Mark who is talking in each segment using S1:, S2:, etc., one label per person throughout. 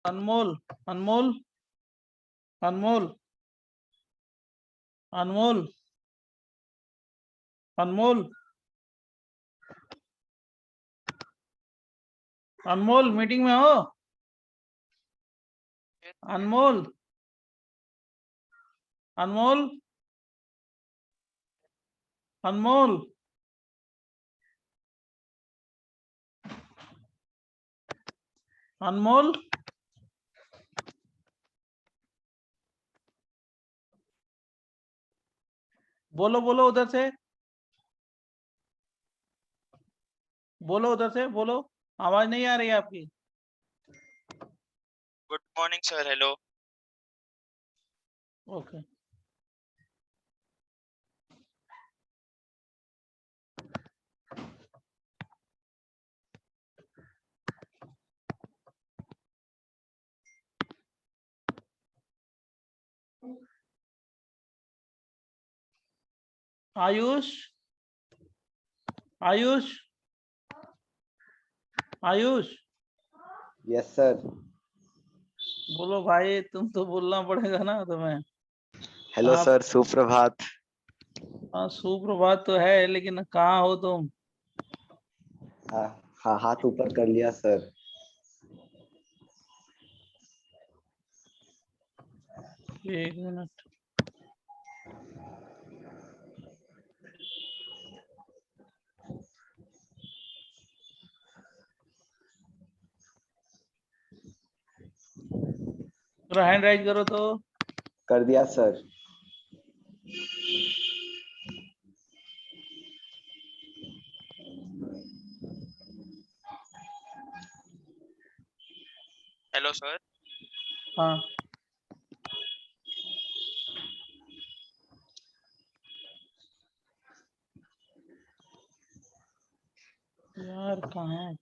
S1: अनमोल अनमोल अनमोल अनमोल अनमोल अनमोल meeting में हो? अनमोल अनमोल अनमोल अनमोल बोलो बोलो उधर से, बोलो उधर से, बोलो, आवाज नहीं आ रही है आपकी।
S2: Good morning sir. Hello.
S1: Okay Ayush Ayush Ayush
S3: yes sir.
S1: बोलो भाई, तुम तो बोलना पड़ेगा ना तुम्हें।
S3: हेलो
S1: आप
S3: सर, सुप्रभात।
S1: हाँ, सुप्रभात तो है, लेकिन कहाँ हो तुम?
S3: हाँ, हाथ ऊपर कर लिया सर।
S1: एक मिनट। हैंड राइज करो तो।
S3: कर दिया सर।
S2: Hello sir.
S1: हाँ यार कहाँ है?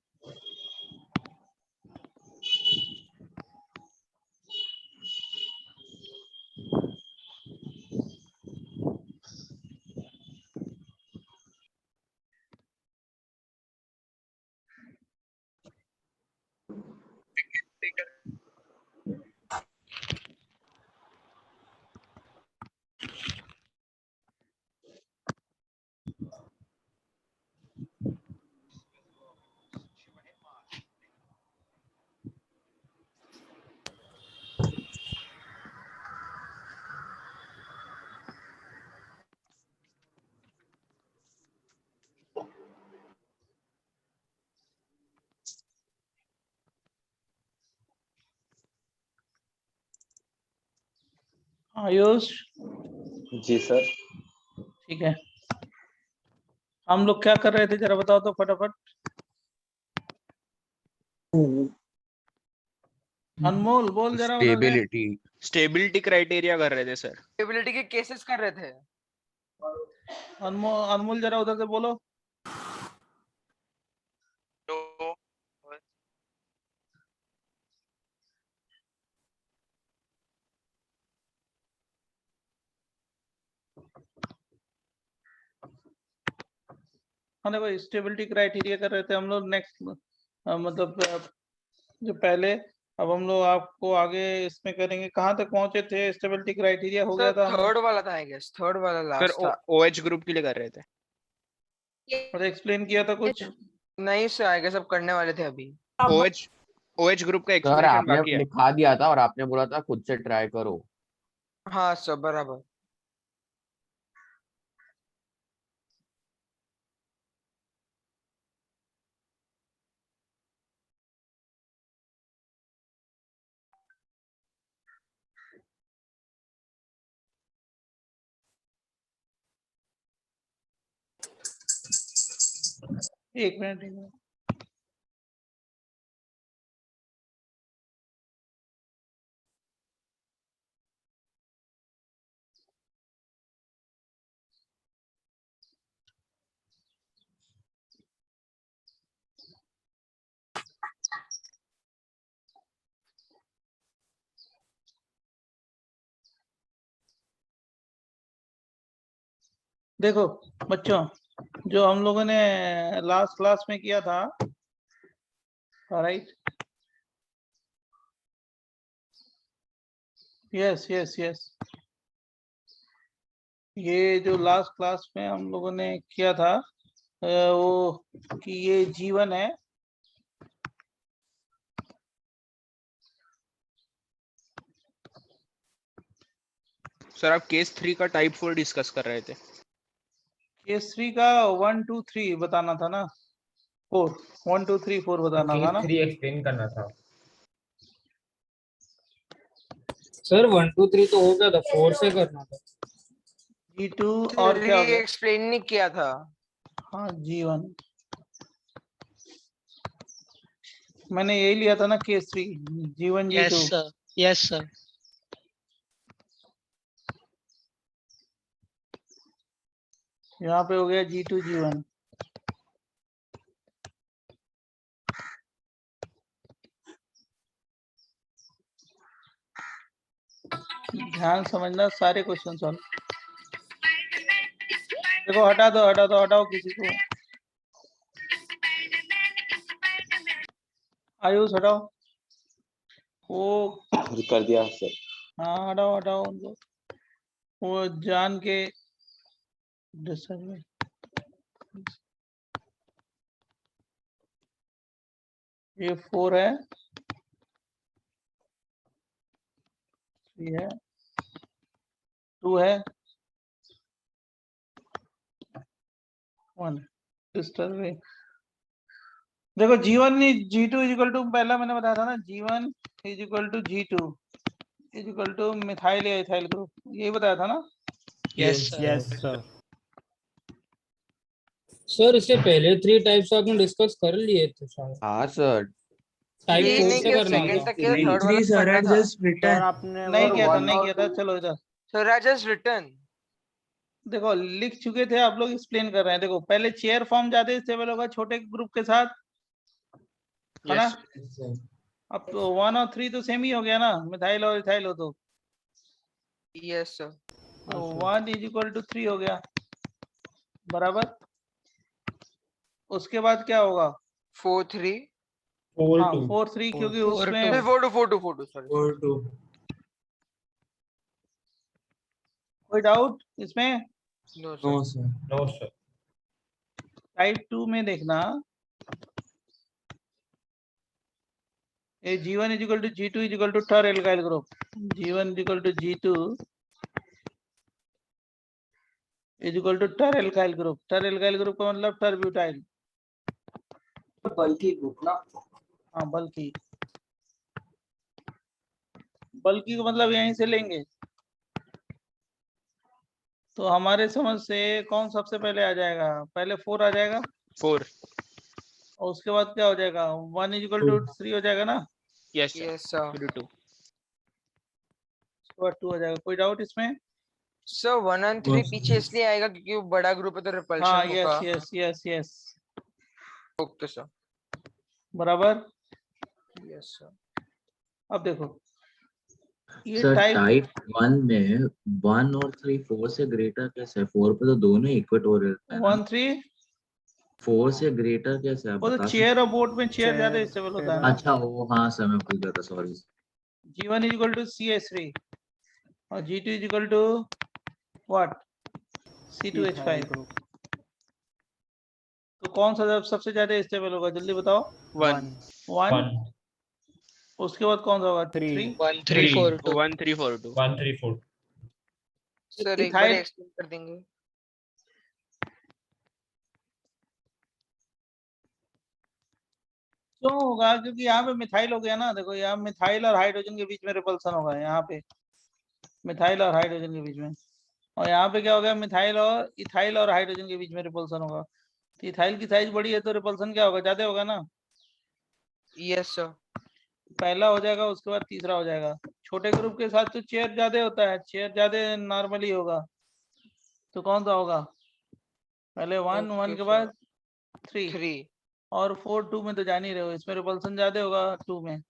S1: आयुष
S3: जी सर।
S1: ठीक है। हम लोग क्या कर रहे थे जरा बताओ तो फटाफट। अनमोल बोल जरा उधर से।
S2: स्टेबिलिटी क्राइटेरिया कर रहे थे सर।
S4: स्टेबिलिटी के केसेस कर रहे थे।
S1: अनमोल जरा उधर से बोलो।
S2: तो
S1: हाँ देखो, स्टेबिलिटी क्राइटेरिया कर रहे थे हम लोग। नेक्स्ट मतलब जो पहले, अब हम लोग आपको आगे इसमें करेंगे। कहाँ तक पहुंचे थे? स्टेबिलिटी क्राइटेरिया हो गया था हम लोग।
S4: थर्ड वाला था आई गेस, थर्ड वाला
S2: सर
S4: लास्ट था।
S2: ओएच ग्रुप के लिए कर रहे थे।
S1: और एक्सप्लेन किया था कुछ।
S4: नहीं सर, आई गेस अब करने वाले थे अभी।
S2: ओएच ग्रुप का
S5: सर
S2: एक्सप्लेनेशन बाकी
S5: आपने
S2: है।
S5: लिखा दिया था और आपने बोला था खुद से ट्राई करो।
S4: हाँ सर बराबर।
S1: एक मिनट एक मिनट। देखो बच्चों, जो हम लोगों ने लास्ट क्लास में किया था, राइट, यस यस यस, ये जो लास्ट क्लास में हम लोगों ने किया था वो कि ये जीवन है,
S2: सर आप केस 3 का टाइप 4 डिस्कस कर रहे थे।
S1: केस 3 का 1 2 3 बताना था ना, 4 1 2 3 4 बताना था
S6: केस
S1: ना।
S6: 3 एक्सप्लेन करना था सर। 1 2 3 तो हो गया था, 4 से करना था।
S1: G2 और क्या हो गया?
S4: एक्सप्लेन नहीं किया था।
S1: हाँ G1, मैंने यही लिया था ना case 3, G1
S7: Yes,
S1: G2।
S7: sir. Yes, sir.
S1: यहाँ पे हो गया G2 G1। ध्यान समझना, सारे क्वेश्चन सॉल्व। देखो हटा दो हटा दो, हटाओ किसी को, आयुष हटाओ वो,
S3: कर दिया सर।
S1: हाँ हटाओ हटाओ उनको, वो जान के डिस्टर्ब। ये 4 है, 3 है, 2 है, 1 डिस्टर्ब। देखो G1 G2 is equal to, पहला मैंने बताया था ना, G1 is equal to G2 is equal to methyl या इथाइल ग्रुप, यही बताया था ना।
S7: Yes, sir.
S8: Yes, sir.
S6: Sir इससे पहले 3 टाइप्स आपने डिस्कस कर लिए थे शायद।
S5: हाँ सर,
S6: टाइप
S4: ये
S6: 4
S4: नहीं
S6: से
S4: किया,
S6: करना
S4: सेकंड
S6: था।
S4: तक किया, थर्ड वाला
S8: Sir
S4: पढ़ना
S8: had
S4: था।
S8: just written.
S3: आपने
S1: नहीं किया था नहीं किया था, चलो इधर
S4: सर आई जस्ट रिटर्न।
S1: देखो लिख चुके थे आप लोग, एक्सप्लेन कर रहे हैं। देखो पहले चेयर फॉर्म ज्यादा स्टेबल होगा छोटे ग्रुप के साथ, है ना। अब तो 1 और 3 तो सेम ही हो गया ना, मिथाइल और इथाइल हो तो
S4: yes sir.
S1: 1 is equal to 3 हो गया, बराबर। उसके बाद क्या होगा?
S4: 4 3
S6: 4
S1: हाँ
S6: 2
S1: 4 3, क्योंकि
S7: 4
S1: उसमें
S7: 2
S4: 4 2 4 2 4 2 सॉरी
S6: 4 2।
S1: कोई डाउट इसमें?
S4: No
S6: no
S4: sir.
S6: Sir, no sir.
S1: Type 2 में देखना, ये G1 is equal to G2 is equal to tert alkyl group, G1 is equal to G2 is equal to tert alkyl group. Tert alkyl group का मतलब टर butyl,
S8: बल्कि group ना।
S1: हाँ बल्कि, बल्कि का मतलब यहीं से लेंगे तो हमारे समझ से कौन सबसे पहले आ जाएगा? पहले 4 आ जाएगा
S2: 4।
S1: और उसके बाद क्या हो जाएगा? 1 इज इक्वल टू 3 हो जाएगा ना,
S2: यस सर।
S4: Yes sir.
S2: 2
S1: उसके बाद 2 हो जाएगा। कोई डाउट इसमें?
S4: सर 1 और 3 पीछे इसलिए आएगा क्योंकि वो बड़ा ग्रुप है तो
S1: हाँ
S4: रिपल्शन होगा।
S1: Yes yes yes yes,
S4: okay sir.
S1: बराबर।
S4: Yes sir.
S1: अब देखो ये
S9: सर
S1: टाइप
S9: टाइप 1 में 1 और 3 4 से ग्रेटर कैसे है? 4 पे तो दोनों इक्वेटोरियल है ना।
S1: 1 3
S9: 4 से ग्रेटर कैसे है, आप
S1: वो तो
S9: बता
S1: चेयर
S9: सकते
S1: और बोट में चेयर ज्यादा
S8: Chair,
S1: स्टेबल होता है
S9: हैं?
S1: ना।
S9: अच्छा वो हाँ सर, मैं भूल गया था, sorry.
S1: G1 is equal to CH3 और G2 is equal to what? C2H5। तो कौन सा सबसे ज्यादा स्टेबल होगा, जल्दी बताओ?
S2: 1
S1: 1। उसके बाद कौन सा होगा? 3।
S7: 1 3 4 2.
S2: 1 3 4 2।
S6: 1 3 4।
S4: सर एक बार
S1: इथाइल
S4: एक्सप्लेन कर देंगे?
S1: क्यों होगा? क्योंकि यहाँ पे मिथाइल हो गया ना। देखो यहाँ मिथाइल और हाइड्रोजन के बीच में रिपल्सन होगा, यहाँ पे मिथाइल और हाइड्रोजन के बीच में, और यहाँ पे क्या हो गया? मिथाइल और इथाइल और हाइड्रोजन के बीच में रिपल्सन होगा। तो इथाइल की साइज बड़ी है तो रिपल्सन क्या होगा? ज्यादा होगा ना।
S4: Yes sir.
S1: पहला हो जाएगा, उसके बाद तीसरा हो जाएगा। छोटे ग्रुप के साथ तो चेयर ज्यादा होता है, चेयर ज्यादा नॉर्मली होगा। तो कौन सा होगा? पहले 1 1 के बाद 3
S4: 3
S1: और 4 2 में तो जान ही रहे हो, इसमें रिपल्सन ज्यादा होगा 2 में,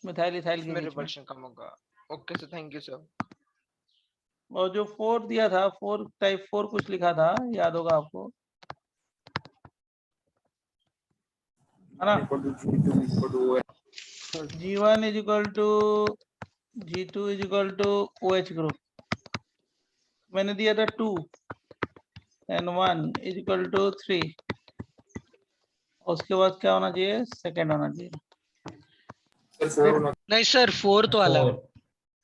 S1: मिथाइल इथाइल के
S4: में
S1: बीच में।
S4: रिपल्शन कम होगा। Okay sir, thank you sir.
S1: और जो 4 दिया था, 4 टाइप 4 कुछ लिखा था, याद होगा आपको, है ना। G1 is equal to G2 is equal to OH group, मैंने दिया था 2 एंड 1 इज इक्वल टू 3, उसके बाद क्या होना चाहिए, सेकंड होना चाहिए।
S7: नहीं सर, फोर्थ वाला।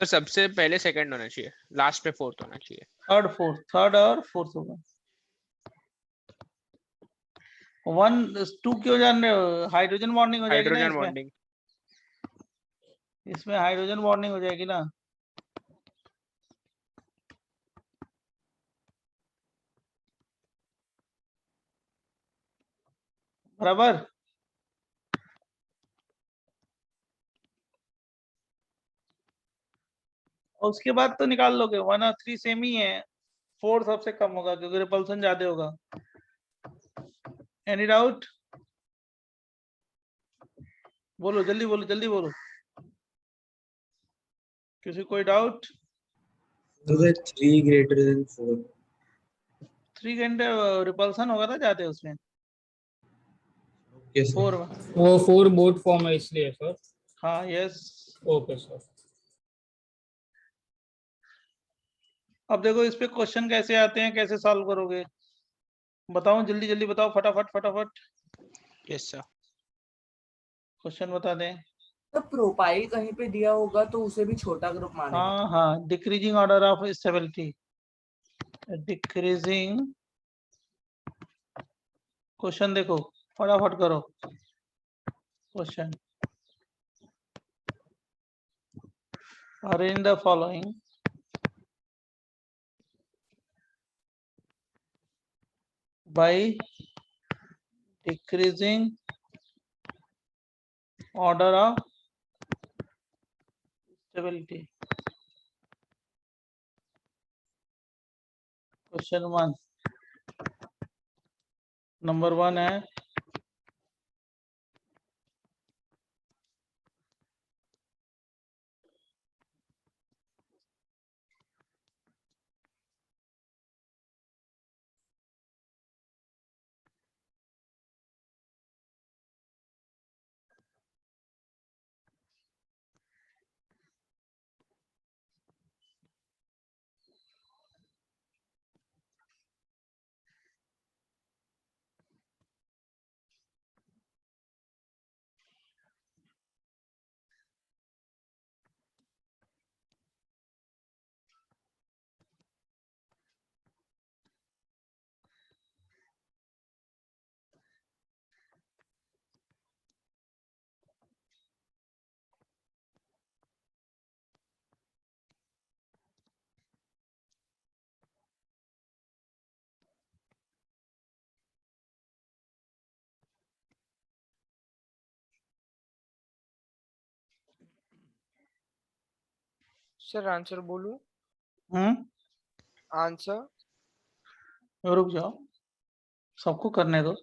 S2: तो सबसे पहले सेकंड होना चाहिए, लास्ट पे फोर्थ होना चाहिए।
S1: थर्ड फोर्थ, थर्ड और फोर्थ होगा। 1 2 क्यों जान रहे हो, हाइड्रोजन बॉन्डिंग हो जाएगी ना
S2: हाइड्रोजन
S1: इसमें,
S2: बॉन्डिंग।
S1: इसमें हाइड्रोजन बॉन्डिंग हो जाएगी ना। बराबर। और उसके बाद तो निकाल लोगे, 1 और 3 सेम ही है, 4 सबसे कम होगा क्योंकि रिपल्सन ज्यादा होगा। एनी डाउट, बोलो जल्दी बोलो, जल्दी बोलो, किसी कोई डाउट।
S9: 3 greater than 4.
S1: 3 घंटे रिपल्सन होगा ना ज्यादा उसमें,
S9: Yes, sir.
S1: 4 में।
S6: वो 4 बोट फॉर्म है इसलिए सर।
S1: हाँ यस।
S6: Okay sir.
S1: अब देखो इस पे क्वेश्चन कैसे आते हैं, कैसे सॉल्व करोगे, बताओ जल्दी जल्दी बताओ, फटाफट फटाफट
S2: यस सर।
S1: क्वेश्चन बता दें।
S8: तो प्रोपाइल कहीं पे दिया होगा तो उसे भी छोटा ग्रुप मानेंगे।
S1: हाँ हाँ, decreasing order of stability, decreasing. Question देखो, फटाफट करो question. Arrange the following by decreasing order of stability. Question 1, number 1 है
S4: सर आंसर बोलूं? आंसर
S1: रुक जाओ, सबको करने दो।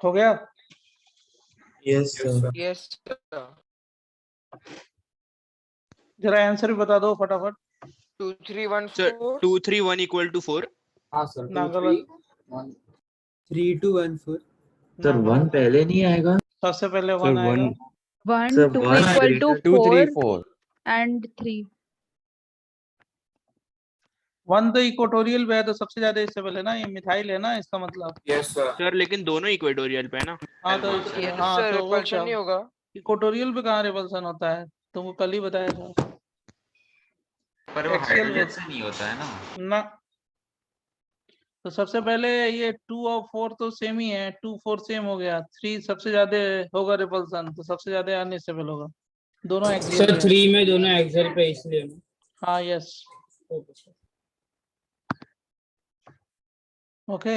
S1: हो गया।
S9: Yes, sir.
S4: Yes sir.
S1: जरा आंसर भी बता दो फटाफट।
S4: 2 3 1
S2: सर
S4: 4।
S2: 2 3 1 equal to 4।
S8: हाँ सर,
S1: ना
S8: 2
S1: गलत,
S8: 3 1 3 2 1 4।
S1: ना
S9: Sir, 1
S1: गलत,
S9: पहले नहीं आएगा?
S1: सबसे पहले
S5: सर
S1: 1 आएगा।
S5: 1
S9: Sir,
S10: 1 2
S9: 1
S10: equal to
S9: greater.
S5: 2 3
S10: 4
S5: 4
S10: and 3.
S1: 1 तो इक्वेटोरियल पे है तो सबसे ज्यादा इससे पहले ना, ये मिथाइल है ना इसका मतलब।
S8: Yes sir.
S2: सर लेकिन दोनों इक्वेटोरियल पे है ना।
S1: हाँ तो
S4: यस
S1: हाँ
S4: सर,
S1: तो वो
S4: रिपल्शन
S1: क्या,
S4: नहीं होगा।
S1: इक्वेटोरियल पे कहाँ रिपल्सन होता है, तुमको कल ही बताया था।
S9: पर वो
S1: एक्सियल
S9: हाइड्रोजन से नहीं होता है ना।
S1: ना, तो सबसे पहले ये 2 और 4 तो सेम ही है, 2 4 सेम हो गया, 3 सबसे ज्यादा होगा रिपल्सन, तो सबसे ज्यादा अनस्टेबल होगा, दोनों एक्सियल
S6: सर
S1: पे है।
S6: 3 में दोनों एक्सेल पे इसलिए।
S1: हाँ यस,
S6: ओके सर।
S1: ओके।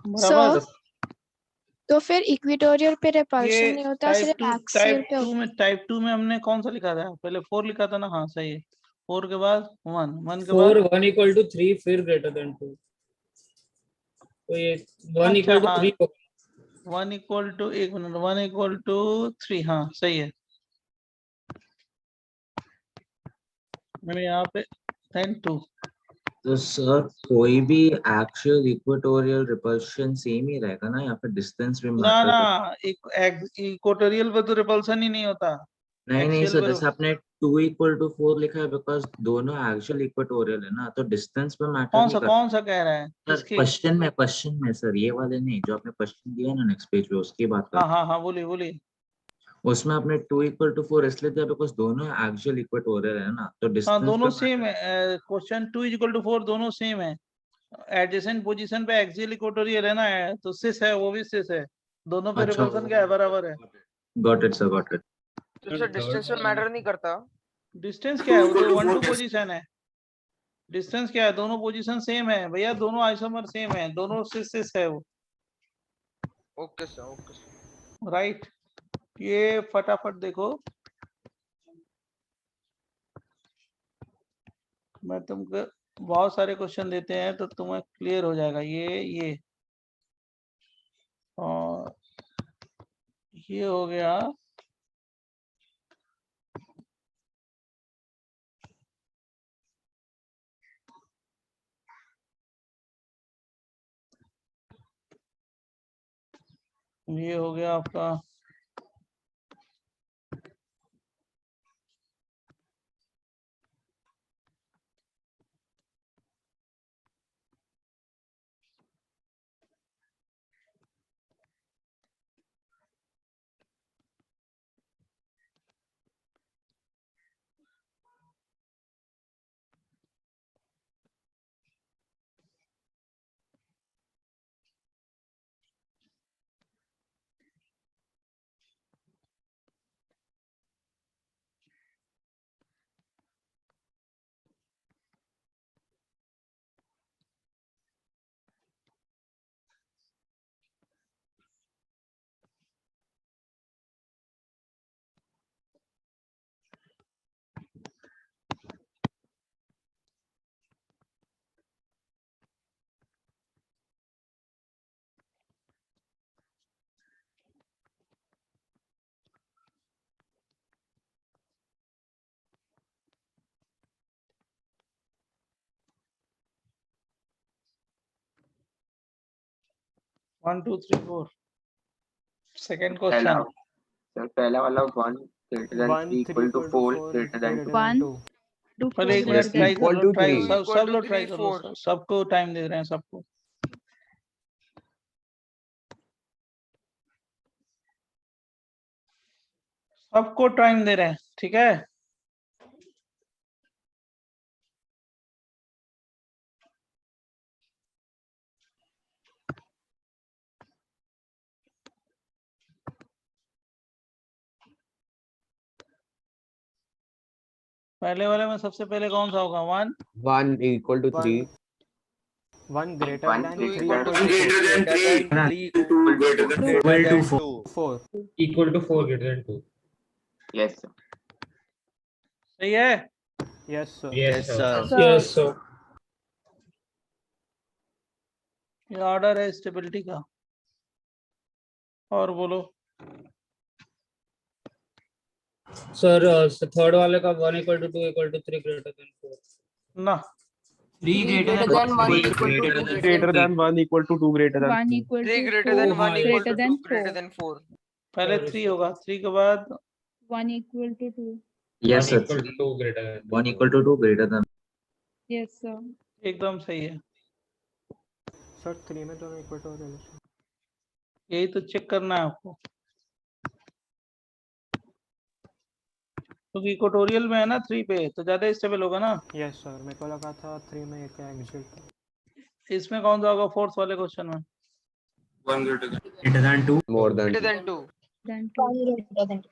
S1: बराबर।
S10: तो फिर इक्वेटोरियल पे
S1: ये
S10: रिपल्शन नहीं होता,
S1: टाइप
S10: सिर्फ
S1: टू
S10: एक्सियल पे होता।
S1: टाइप टू में हमने कौन सा लिखा था पहले? 4 लिखा था ना? हाँ सही है। 4 के बाद 1, 1 के बाद
S6: 4 1 equal to 3 फिर greater than 2, तो ये 1
S1: अच्छा
S6: equal to
S1: हाँ
S6: 3 होगा।
S1: 1 equal to 1 minute 1 equal to 3, हाँ सही है। मैंने यहाँ पे 10 2।
S9: तो सर कोई भी एक्चुअल इक्वेटोरियल रिपल्शन सेम ही रहेगा ना, या फिर डिस्टेंस भी
S1: ना
S9: मैटर
S1: ना
S9: करता
S1: इक्वेटोरियल पे तो रिपल्सन ही नहीं होता।
S9: नहीं नहीं
S1: एक्सियल
S9: सर,
S1: पे
S9: जैसे आपने 2 equal to 4 लिखा है बिकॉज दोनों एक्चुअल इक्वेटोरियल है ना, तो डिस्टेंस पे मैटर नहीं करता।
S1: कौन सा कह रहा है?
S9: सर
S1: किसकी?
S9: क्वेश्चन में सर, ये वाले नहीं, जो आपने क्वेश्चन दिया है ना नेक्स्ट पेज पे, उसकी बात कर।
S1: हाँ हाँ बोलिए बोलिए।
S9: उसमें आपने 2 equal to 4 इसलिए दिया बिकॉज दोनों एक्चुअल इक्वेटोरियल है ना, तो
S1: हाँ
S9: डिस्टेंस
S1: दोनों
S9: पे
S1: सेम
S9: मैटर।
S1: है। क्वेश्चन 2 इक्वल टू 4 दोनों सेम है। एडजेसेंट पोजीशन पे एक्सियल इक्वेटोरियल है ना, तो सिस है, वो भी सिस है। दोनों पे
S9: अच्छा,
S1: रिपल्सन क्या है? बराबर है।
S9: Got it sir, got it.
S4: तो सर डिस्टेंस पे मैटर नहीं करता।
S1: डिस्टेंस क्या है? वो तो 1 2 पोजीशन है। डिस्टेंस क्या है? दोनों पोजीशन सेम है भैया, दोनों आइसोमर सेम है, दोनों सिस है वो।
S4: Okay sir.
S1: राइट। ये फटाफट देखो, मैं तुमको बहुत सारे क्वेश्चन देते हैं तो तुम्हें क्लियर हो जाएगा। ये और ये हो गया। ये हो गया आपका 1 2 3 4। सेकंड
S3: पहला
S1: क्वेश्चन।
S3: सर पहला वाला 1 greater than 3 equal to 4 greater than 2।
S10: 1 to
S1: पहले
S10: 4
S1: एक
S10: greater
S1: मिनट
S10: than
S1: ट्राई कर लो,
S5: 2
S1: ट्राई
S5: 3
S1: सब
S4: 2
S1: लोग
S4: 3
S1: ट्राई कर लो,
S4: 4।
S1: सबको टाइम दे रहे हैं सबको। सबको टाइम दे रहे हैं, ठीक है। पहले वाले में सबसे पहले कौन सा होगा? 1
S5: 1 equal to 3
S11: 1 greater
S3: 1
S11: than
S4: 2
S11: 3
S4: equal to
S11: equal to
S4: 3
S11: greater than 2
S6: 4 equal to 4 greater than 2।
S3: yes sir।
S1: सही है।
S11: yes sir
S6: Yes sir।
S10: sir।
S6: Yes sir।
S1: ये ऑर्डर है स्टेबिलिटी का। और बोलो।
S6: सर थर्ड वाले का 1 equal to 2 equal to 3 greater than 4।
S1: ना
S8: 3 greater than 1 equal to 2
S2: greater than 1 equal to 2 greater than
S10: 1
S2: 4.
S10: equal
S4: 3
S10: to
S4: greater
S10: 4
S4: than
S6: हाँ,
S4: 1 equal
S10: greater
S4: to
S10: than
S4: 2 greater
S10: 4।
S4: than 4।
S1: पहले 3 होगा, 3 के बाद
S10: 1 equal to 2।
S9: Yes
S6: 1
S9: sir,
S6: equal to 2 greater than
S9: 1 equal to 2 greater than।
S10: Yes sir।
S1: एकदम सही है।
S11: Sir 3 में दोनों इक्वल टू हो जाएगा।
S1: यही तो चेक करना है आपको, क्योंकि इक्वेटोरियल में है ना 3 पे, तो ज्यादा स्टेबल होगा ना।
S11: यस सर, मेरे को लगा था 3 में एक एक्सियल था।
S1: इसमें कौन सा होगा फोर्थ वाले क्वेश्चन में?
S3: 1 greater than 2।
S5: more than
S4: Greater
S5: 2
S4: than 2।
S10: Then 2।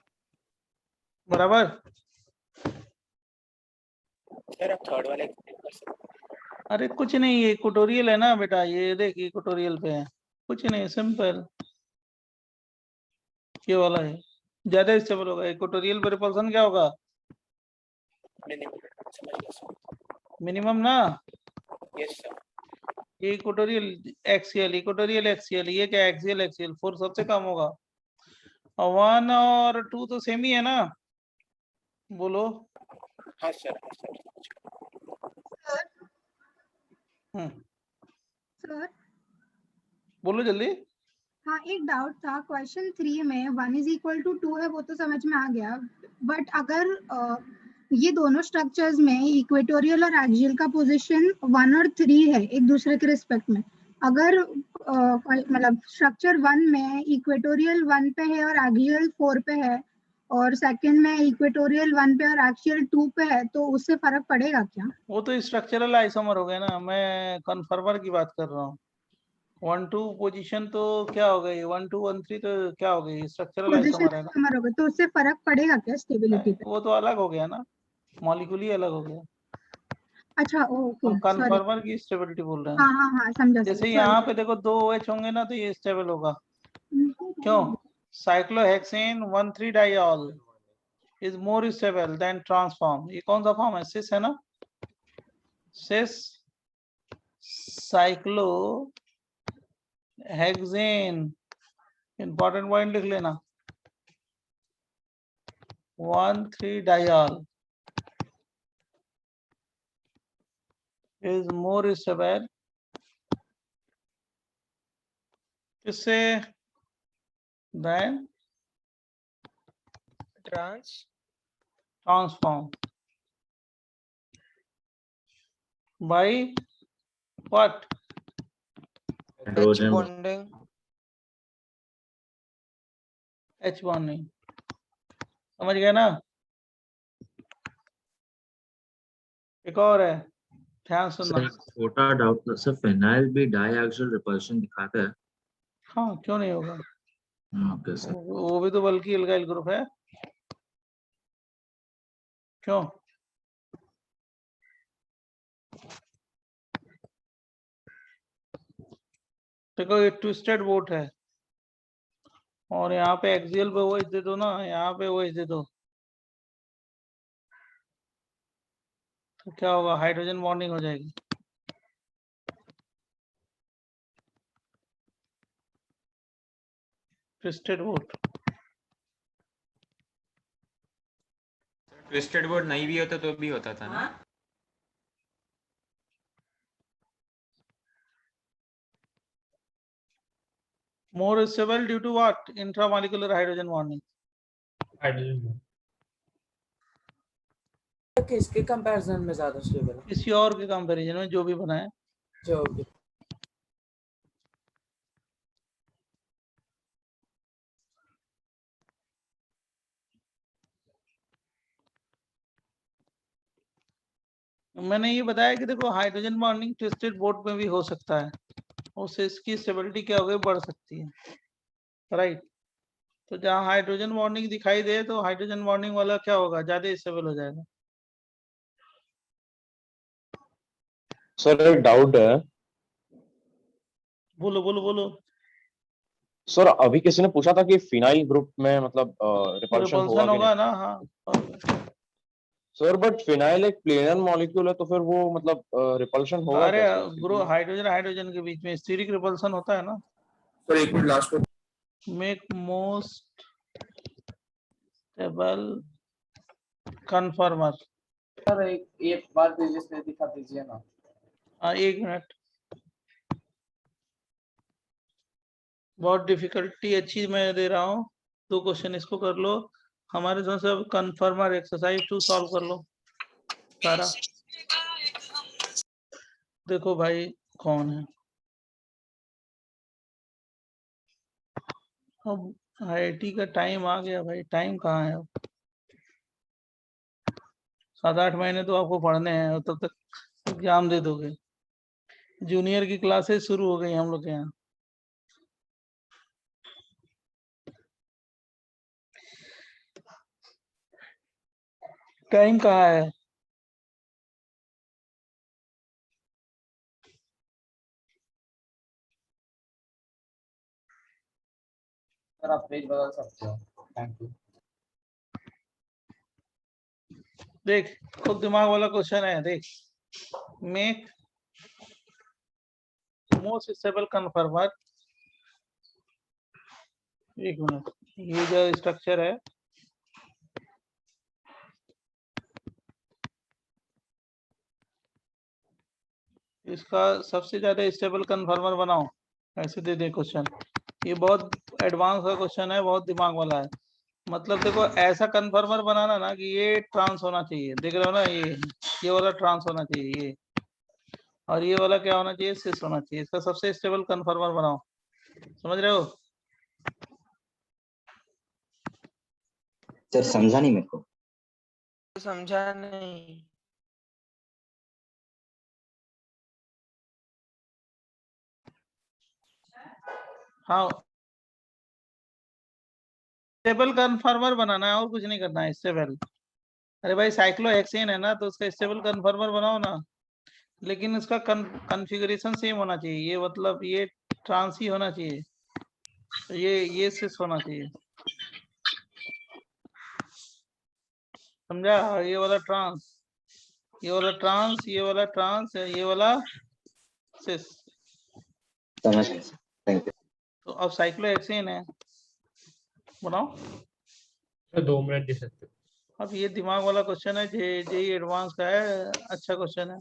S1: बराबर।
S3: सर अब थर्ड वाले
S1: अरे कुछ नहीं, ये इक्वेटोरियल है ना बेटा, ये देख इक्वेटोरियल पे है। कुछ नहीं, सिंपल ये वाला है, ज्यादा स्टेबल होगा। इक्वेटोरियल पे रिपल्सन क्या होगा? मिनिमम ना। ये इक्वेटोरियल एक्सियल, ये क्या एक्सियल, 4 सबसे कम होगा। और 1 और 2 तो सेम ही है ना, बोलो।
S12: हाँ सर।
S10: सर
S1: बोलो जल्दी।
S10: हाँ, एक डाउट था क्वेश्चन 3 में 1 इज इक्वल टू 2 है, वो तो समझ में आ गया, बट अगर ये दोनों स्ट्रक्चर्स में इक्वेटोरियल और एक्सियल का पोजीशन 1 और 3 है एक दूसरे के रिस्पेक्ट में, अगर मतलब स्ट्रक्चर 1 में इक्वेटोरियल 1 पे है और एक्सियल 4 पे है, और सेकंड में इक्वेटोरियल 1 पे और एक्सियल 2 पे है, तो उससे फर्क पड़ेगा क्या?
S1: वो तो स्ट्रक्चरल आइसोमर हो गया ना, मैं कन्फर्मर की बात कर रहा हूँ। 1-2 पोजीशन तो क्या हो गई, 1-2 1-3 तो क्या हो गई, स्ट्रक्चरल आइसोमर है ना।
S10: आइसोमर होगा, तो उससे फर्क पड़ेगा क्या स्टेबिलिटी पे?
S1: वो तो अलग हो गया ना, मॉलिक्यूल ही अलग हो गया।
S10: अच्छा ओके,
S1: हम
S10: सॉरी।
S1: कन्फर्मर की स्टेबिलिटी बोल रहे
S10: हाँ
S1: हैं।
S10: हाँ हाँ, समझा।
S1: जैसे यहाँ पे देखो 2 OH होंगे ना, तो ये स्टेबल होगा। क्यों? Cyclohexane 1,3 diol is more stable then transform. ये कौन सा फॉर्म है? सिस है ना, सिस साइक्लो हेक्सेन। इंपॉर्टेंट पॉइंट लिख लेना, 1,3 डाइऑल is more stable किससे than transform by what?
S9: Hydrogen.
S4: bonding.
S1: H bonding। समझ गए ना? एक और है, ध्यान सुनना।
S9: सर छोटा डाउट सर, फिनाइल भी डायएक्सियल रिपल्शन दिखाता है?
S1: हाँ, क्यों नहीं होगा?
S9: Okay sir.
S1: वो भी तो बल्कि एल्काइल ग्रुप है, क्यों? देखो ये ट्विस्टेड बोट है, और यहाँ पे एक्सियल पे OH दे दो ना, यहाँ पे OH दे दो, तो क्या होगा? हाइड्रोजन बॉन्डिंग हो जाएगी। Twisted boat.
S2: ट्विस्टेड बोर्ड नहीं भी होता तो भी होता था ना।
S1: More stable due to what? Intramolecular hydrogen bonding।
S8: किसके कंपैरिजन में ज्यादा स्टेबल है?
S1: किसी और के कंपैरिजन में, जो भी बनाए।
S8: जो भी।
S1: मैंने ये बताया कि देखो हाइड्रोजन बॉन्डिंग ट्विस्टेड बोट में भी हो सकता है, उससे इसकी स्टेबिलिटी क्या हो गई, बढ़ सकती है, राइट। तो जहाँ हाइड्रोजन बॉन्डिंग दिखाई दे, तो हाइड्रोजन बॉन्डिंग वाला क्या होगा, ज्यादा स्टेबल हो जाएगा।
S12: सर एक डाउट है।
S1: बोलो बोलो बोलो।
S12: सर अभी किसी ने पूछा था कि फिनाइल ग्रुप में मतलब रिपल्शन
S1: रिपल्सन होगा ना, हाँ।
S12: सर बट फिनाइल एक प्लेनर मॉलिक्यूल है, तो फिर वो मतलब रिपल्शन होगा
S1: अरे
S12: कैसे?
S1: ब्रो, हाइड्रोजन हाइड्रोजन के बीच में स्टीरिक रिपल्सन होता है ना।
S3: सर एक minute last
S1: make most stable कन्फर्मर।
S8: Sir एक बार पेजेस पे दिखा दीजिए ना।
S1: हाँ, 1 मिनट। बहुत डिफिकल्टी अच्छी मैं दे रहा हूँ, 2 क्वेश्चन इसको कर लो, हमारे जो सब कन्फर्मर एक्सरसाइज 2 सॉल्व कर लो सारा। देखो भाई कौन है, अब IIT का टाइम आ गया भाई, टाइम कहाँ है अब? 7-8 महीने तो आपको पढ़ने हैं, और तब तक एग्जाम दे दोगे। जूनियर की क्लासेस शुरू हो गई हम लोग के यहाँ। टाइम कहाँ है?
S5: सर आप पेज बदल सकते हो, थैंक यू।
S1: देख खुद दिमाग वाला क्वेश्चन है, देख मेक मोस्ट स्टेबल कन्फर्मर। एक मिनट, ये जो स्ट्रक्चर है इसका सबसे ज्यादा स्टेबल कन्फर्मर बनाओ, ऐसे दे दे क्वेश्चन। ये बहुत एडवांस का क्वेश्चन है, बहुत दिमाग वाला है। मतलब देखो ऐसा कन्फर्मर बनाना ना कि ये ट्रांस होना चाहिए, देख रहे हो ना, ये वाला ट्रांस होना चाहिए ये, और ये वाला क्या होना चाहिए, सिस होना चाहिए। इसका सबसे स्टेबल कन्फर्मर बनाओ, समझ रहे हो?
S9: सर समझा नहीं मेरे को।
S4: समझा नहीं।
S1: हाँ स्टेबल कन्फर्मर बनाना है और कुछ नहीं करना है। स्टेबल, अरे भाई साइक्लोहेक्सेन है ना, तो उसका स्टेबल कन्फर्मर बनाओ ना, लेकिन इसका कॉन्फ़िगरेशन सेम होना चाहिए। ये मतलब ये ट्रांस ही होना चाहिए, ये सिस होना चाहिए, समझा? ये वाला ट्रांस, ये वाला ट्रांस, ये वाला ट्रांस, ये वाला सिस।
S9: समझ गया सर, थैंक यू।
S1: तो अब साइक्लोहेक्सेन है, बनाओ।
S6: सर 2 मिनट दे सकते हो?
S1: अब ये दिमाग वाला क्वेश्चन है, जे एडवांस का है, अच्छा क्वेश्चन है।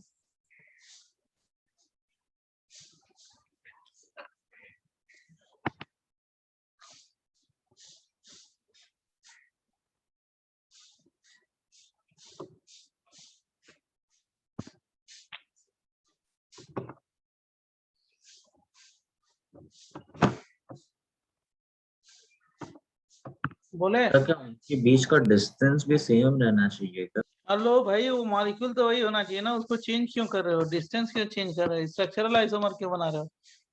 S1: बोले
S9: सर क्या उनके बीच का डिस्टेंस भी सेम रहना चाहिए क्या?
S1: हेलो भाई, वो मॉलिक्यूल तो वही होना चाहिए ना, उसको चेंज क्यों कर रहे हो? डिस्टेंस क्यों चेंज कर रहे हो? स्ट्रक्चरल आइसोमर क्यों बना रहे हो?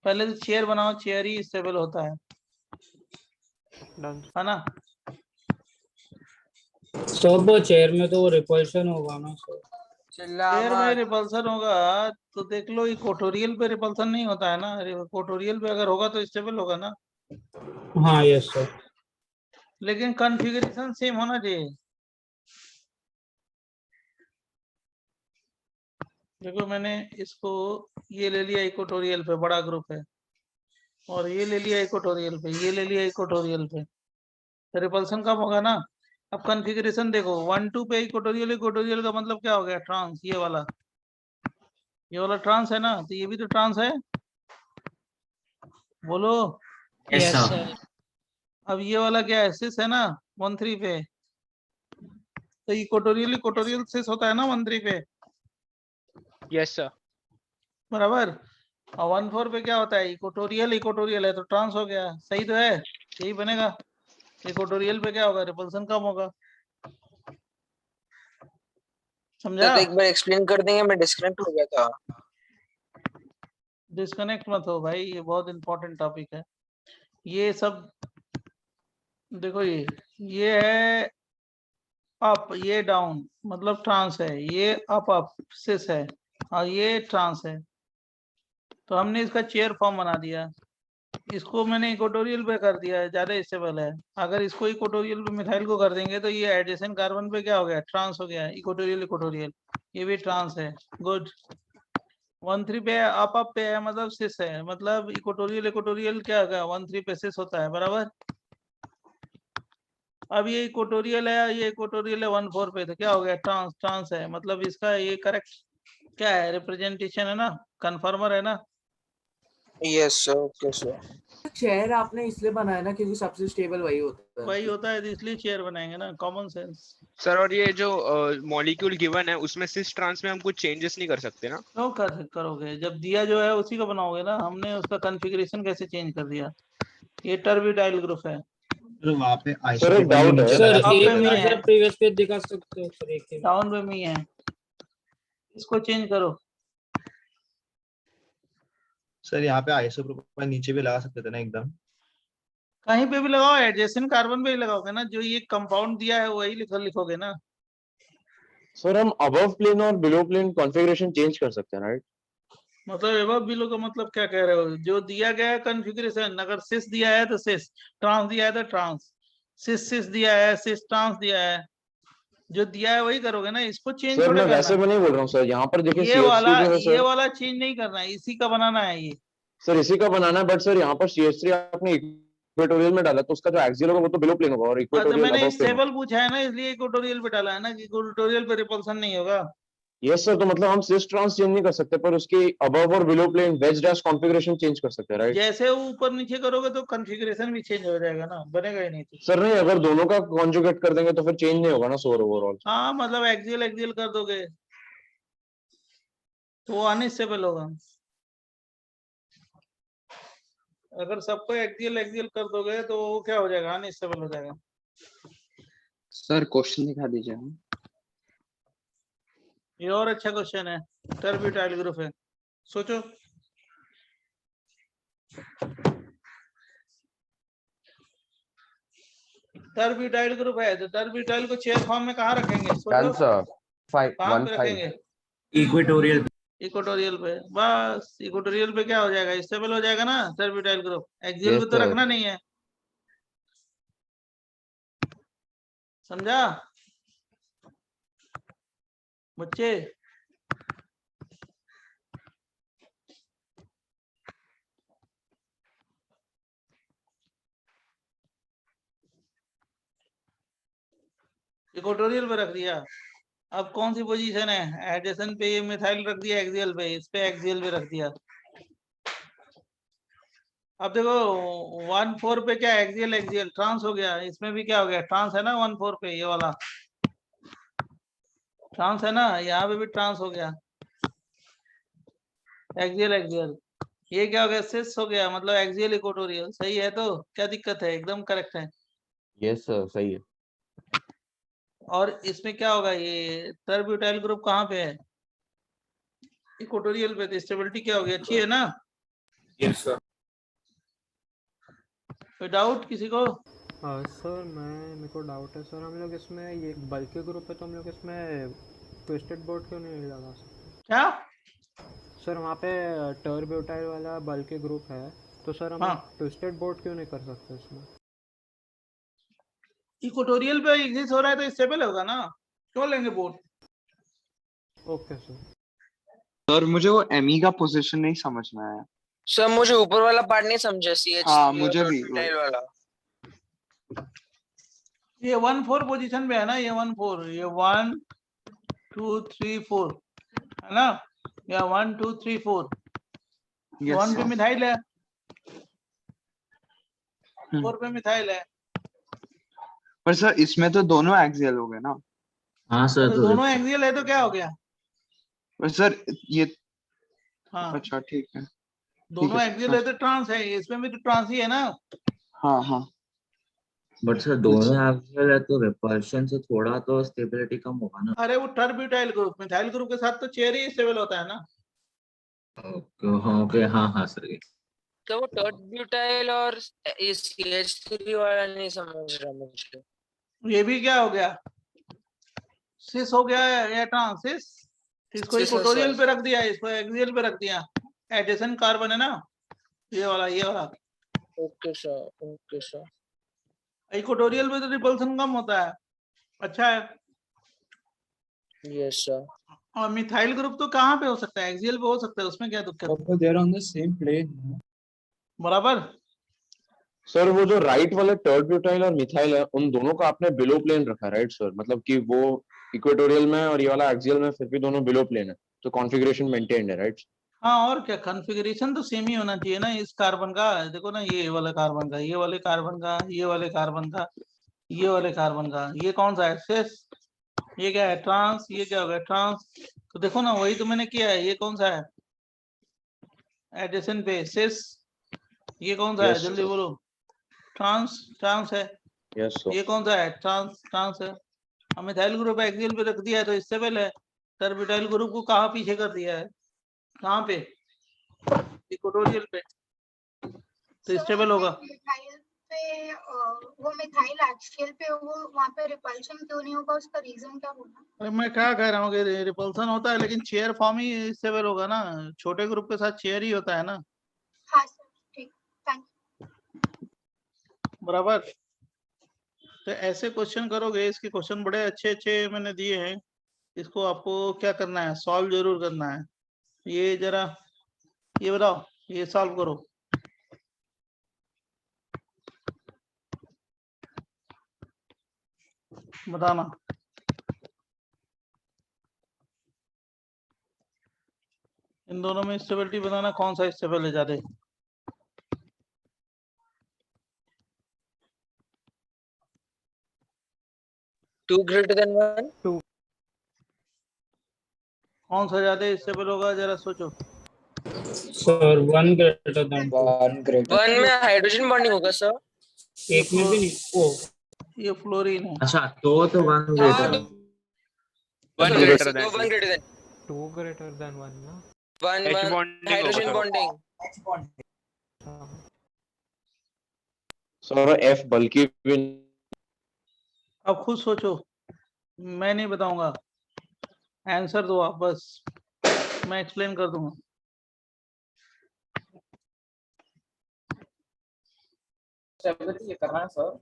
S1: पहले तो चेयर बनाओ, चेयर ही स्टेबल होता है ना?
S6: सब चेयर में तो वो रिपल्शन होगा ना सर।
S1: चेयर में रिपल्सन होगा तो देख लो, इक्वेटोरियल पे रिपल्सन नहीं होता है ना, इक्वेटोरियल पे अगर होगा तो स्टेबल होगा ना।
S6: हाँ यस सर।
S1: लेकिन कॉन्फ़िगरेशन सेम होना चाहिए। देखो मैंने इसको ये ले लिया इक्वेटोरियल पे, बड़ा ग्रुप है, और ये ले लिया इक्वेटोरियल पे, ये ले लिया इक्वेटोरियल पे, तो रिपल्सन कम होगा ना। अब कॉन्फ़िगरेशन देखो, 1 2 पे इक्वेटोरियल, इक्वेटोरियल का मतलब क्या हो गया? ट्रांस। ये वाला ट्रांस है ना, तो ये भी तो ट्रांस है, बोलो।
S7: Yes sir.
S1: अब ये वाला क्या है? सिस है ना 1 3 पे, तो इक्वेटोरियल सिस होता है ना 1 3 पे,
S2: यस सर।
S1: बराबर। और 1 4 पे क्या होता है? इक्वेटोरियल है, तो ट्रांस हो गया, सही तो है, यही बनेगा। इक्वेटोरियल पे क्या होगा? रिपल्सन कम होगा, समझा?
S4: तो एक बार एक्सप्लेन कर देंगे, मैं डिस्कनेक्ट हो गया था।
S1: डिस्कनेक्ट मत हो भाई, ये बहुत इंपॉर्टेंट टॉपिक है। ये सब देखो, ये है अप, ये डाउन, मतलब ट्रांस है। ये अप सिस है, और ये ट्रांस है। तो हमने इसका चेयर फॉर्म बना दिया, इसको मैंने इक्वेटोरियल पे कर दिया है, ज्यादा स्टेबल है। अगर इसको इक्वेटोरियल पे मिथाइल को कर देंगे तो ये एडजेसेंट कार्बन पे क्या हो गया? ट्रांस हो गया, इक्वेटोरियल। ये भी ट्रांस है, गुड। 1 3 पे अप पे है, मतलब सिस है, मतलब इक्वेटोरियल क्या होगा? 1 3 पे सिस होता है, बराबर। अब ये इक्वेटोरियल है, ये इक्वेटोरियल है 1 4 पे, तो क्या हो गया? ट्रांस है, मतलब इसका ये करेक्ट क्या है? रिप्रेजेंटेशन है ना, कन्फर्मर है ना।
S4: Yes sir, okay sir.
S8: Chair आपने इसलिए बनाया ना क्योंकि सबसे स्टेबल वही होता है।
S1: वही होता है, तो इसलिए चेयर बनाएंगे ना, कॉमन सेंस।
S2: सर और ये जो मॉलिक्यूल गिवन है उसमें सिस ट्रांस में हम कुछ चेंजेस नहीं कर सकते ना?
S1: क्यों करोगे? जब दिया जो है उसी का बनाओगे ना। हमने उसका कॉन्फ़िगरेशन कैसे चेंज कर दिया? ये टर्बिडाइल ग्रुप है।
S5: वहाँ पे
S12: सर एक डाउट है
S6: सर
S1: up
S6: एक
S1: पे भी
S6: मिनट
S1: है,
S6: सर प्रीवियस पेज दिखा सकते हो सर? एक मिनट।
S1: डाउन पे भी है, इसको चेंज करो।
S5: सर यहाँ पे आइसोप्रोपाइल नीचे भी लगा सकते थे ना एकदम?
S1: कहीं पे भी लगाओ, एडजेसेंट कार्बन पे ही लगाओगे ना, जो ये कंपाउंड दिया है वही लिखोगे ना।
S12: सर हम अबव प्लेन और बिलो प्लेन कॉन्फ़िगरेशन चेंज कर सकते हैं, राइट?
S1: मतलब एबव बिलो का मतलब क्या कह रहे हो? जो दिया गया है कॉन्फ़िगरेशन, अगर सिस दिया है तो सिस, ट्रांस दिया है तो ट्रांस, सिस सिस दिया है, सिस ट्रांस दिया है, जो दिया है वही करोगे ना, इसको चेंज
S12: सर
S1: थोड़े
S12: मैं
S1: करना
S12: वैसे में नहीं बोल रहा हूँ सर, यहाँ पर देखिए
S1: है।
S12: CH3 जो है
S1: ये
S12: सर,
S1: वाला चेंज नहीं करना है, इसी का बनाना है ये।
S12: सर इसी का बनाना है, बट सर यहाँ पर CH3 आपने इक्वेटोरियल में डाला तो उसका जो एक्सियल होगा वो तो बिलो प्लेन होगा और
S1: तो
S12: इक्वेटोरियल
S1: मैंने
S12: अबव प्लेन होगा।
S1: स्टेबल पूछा है ना, इसलिए इक्वेटोरियल पे डाला है ना, कि इक्वेटोरियल पे रिपल्सन नहीं होगा।
S12: यस सर, तो मतलब हम सिस ट्रांस चेंज नहीं कर सकते पर उसकी अबव और below plane wedge dash configuration change कर सकते हैं, राइट?
S1: जैसे ऊपर नीचे करोगे तो कॉन्फ़िगरेशन भी चेंज हो जाएगा ना, बनेगा ही नहीं तो।
S12: सर नहीं, अगर दोनों का कॉन्जुगेट कर देंगे तो फिर चेंज नहीं होगा ना सर ओवरऑल।
S1: हाँ मतलब एक्सियल एक्सियल कर दोगे तो वो अनस्टेबल होगा। अगर सबको एक्सियल एक्सियल कर दोगे तो वो क्या हो जाएगा, अनस्टेबल हो जाएगा।
S3: सर क्वेश्चन दिखा दीजिए।
S1: ये और अच्छा क्वेश्चन है, टर्बिटाइल ग्रुप है, सोचो। टर्बिटाइल ग्रुप है तो टर्बिटाइल को चेयर फॉर्म में कहाँ रखेंगे? सोचो कहाँ पे रखेंगे?
S5: इक्वेटोरियल
S1: इक्वेटोरियल पे। बस इक्वेटोरियल पे क्या हो जाएगा, स्टेबल हो जाएगा ना टर्बिटाइल ग्रुप। एक्सियल पे तो रखना नहीं है, समझा बच्चे? इक्वेटोरियल पे रख दिया। अब कौन सी पोजीशन है? एडिशन पे ये मिथाइल रख दिया एक्सियल पे, इस पे एक्सियल पे रख दिया। अब देखो 1,4 पे क्या एक्सियल एक्सियल ट्रांस हो गया, इसमें भी क्या हो गया, ट्रांस है ना 1,4 पे, ये वाला ट्रांस है ना, यहाँ पे भी ट्रांस हो गया एक्सियल एक्सियल। ये क्या हो गया, सिस हो गया, मतलब एक्सियल इक्वेटोरियल। सही है, तो क्या दिक्कत है? एकदम करेक्ट है।
S12: यस सर सही है।
S1: और इसमें क्या होगा, ये टर्ब्यूटाइल ग्रुप कहाँ पे है? इक्वेटोरियल पे। तो स्टेबिलिटी क्या होगी, अच्छी है ना?
S5: Yes sir.
S1: कोई डाउट किसी को?
S11: सर मेरे को डाउट है सर, हम लोग इसमें ये बल्कि ग्रुप है तो हम लोग इसमें ट्विस्टेड बोर्ड क्यों नहीं लगा सकते?
S1: क्या
S11: सर वहाँ पे टर्ब्यूटाइल वाला बल्कि ग्रुप है तो सर हम ट्विस्टेड बोर्ड क्यों नहीं कर सकते इसमें?
S1: इक्वेटोरियल पे एग्जिस्ट हो रहा है तो स्टेबल होगा ना, क्यों लेंगे बोर्ड?
S11: Okay sir.
S3: सर मुझे वो एमी का पोजीशन नहीं समझ में आया।
S4: सर मुझे ऊपर वाला पार्ट नहीं समझा, CH
S3: हाँ मुझे भी
S4: टाइल वाला।
S1: ये 1,4 पोजीशन पे है ना, ये 1,4, ये 1 2 3 4 है ना, या 1 2 3 4। 1 पे मिथाइल है, 4 पे मिथाइल है।
S3: पर सर इसमें तो दोनों एक्सियल हो गए ना।
S9: हाँ सर,
S1: तो दोनों एक्सियल है तो क्या हो गया?
S3: पर सर ये
S1: हाँ
S3: अच्छा ठीक है,
S1: दोनों एक्सियल है तो ट्रांस है, इसमें भी तो ट्रांस ही है ना।
S3: हाँ हाँ।
S9: बट सर दोनों एक्सियल है तो रिपल्शन से थोड़ा तो स्टेबिलिटी कम होगा ना।
S1: अरे वो टर्ब्यूटाइल ग्रुप, मिथाइल ग्रुप के साथ तो चेयर ही स्टेबल होता है ना।
S9: ओके हाँ हाँ सर।
S4: तो वो टर्ब्यूटाइल और ये CH3 वाला नहीं समझ रहा मुझे।
S1: ये भी क्या हो गया, सिस हो गया या ट्रांस? सिस, इसको इक्वेटोरियल पे रख दिया, इसको एक्सियल पे रख दिया। एडिशन कार्बन है ना, ये वाला ये वाला।
S4: Okay sir, okay sir.
S1: Equatorial पे तो रिपल्सन कम होता है, अच्छा है।
S4: Yes sir.
S1: और मिथाइल ग्रुप तो कहाँ पे हो सकता है, एक्सियल पे हो सकता है, उसमें क्या दिक्कत है?
S5: they are on the same plane.
S1: बराबर।
S12: सर वो जो राइट वाले टर्ब्यूटाइल और मिथाइल है उन दोनों का आपने बिलो प्लेन रखा है, राइट सर? मतलब कि वो इक्वेटोरियल में और ये वाला एक्सियल में फिर भी दोनों बिलो प्लेन है, तो कॉन्फ़िगरेशन मेंटेन्ड है, राइट?
S1: हाँ और क्या, कॉन्फ़िगरेशन तो सेम ही होना चाहिए ना। इस कार्बन का देखो ना, ये वाले कार्बन का, ये वाले कार्बन का, ये वाले कार्बन का, ये वाले कार्बन का, ये कौन सा है? सिस। ये क्या है? ट्रांस। ये क्या हो गया? ट्रांस। तो देखो ना, वही तो मैंने किया है। ये कौन सा है? एडिशन पे सिस। ये कौन सा है? जल्दी बोलो। ट्रांस, ट्रांस है। ये कौन सा है? ट्रांस, ट्रांस है। हम मिथाइल ग्रुप एक्सियल पे रख दिया है तो स्टेबल है। टर्बिटाइल ग्रुप को कहाँ पीछे कर दिया है? कहाँ पे? इक्वेटोरियल पे, तो स्टेबल होगा।
S10: पे वो मिथाइल एक्सियल पे वो वहाँ पे रिपल्शन क्यों नहीं होगा, उसका रीजन क्या होगा?
S1: अरे मैं क्या कह रहा हूँ कि रिपल्सन होता है लेकिन चेयर फॉर्म ही स्टेबल होगा ना, छोटे ग्रुप के साथ चेयर ही होता है ना।
S10: हाँ सर, ठीक, थैंक यू।
S1: बराबर। तो ऐसे क्वेश्चन करोगे, इसके क्वेश्चन बड़े अच्छे अच्छे मैंने दिए हैं, इसको आपको क्या करना है, सॉल्व जरूर करना है। ये जरा ये बताओ, ये सॉल्व करो। बताना। इन दोनों में स्टेबिलिटी बताना, कौन सा स्टेबल है ज्यादा।
S4: Two greater than one.
S1: कौन सा ज्यादा स्टेबल होगा, जरा सोचो।
S6: Sir 1 greater than 2।
S4: One में हाइड्रोजन बॉन्डिंग होगा सर।
S6: एक में भी नहीं। ओ
S1: ये फ्लोरीन है।
S9: अच्छा तो 1 greater.
S2: One
S4: Sorry,
S2: greater
S4: so
S2: than
S4: one greater than
S11: 2 greater than 1 ना?
S4: one.
S2: H
S4: One
S2: bonding
S4: hydrogen
S2: होगा।
S4: bonding.
S11: हाँ।
S12: सर एफ बल्कि भी
S1: अब खुद सोचो, मैं नहीं बताऊंगा, आंसर दो आप बस, मैं एक्सप्लेन कर दूंगा।
S3: ये करना है सर।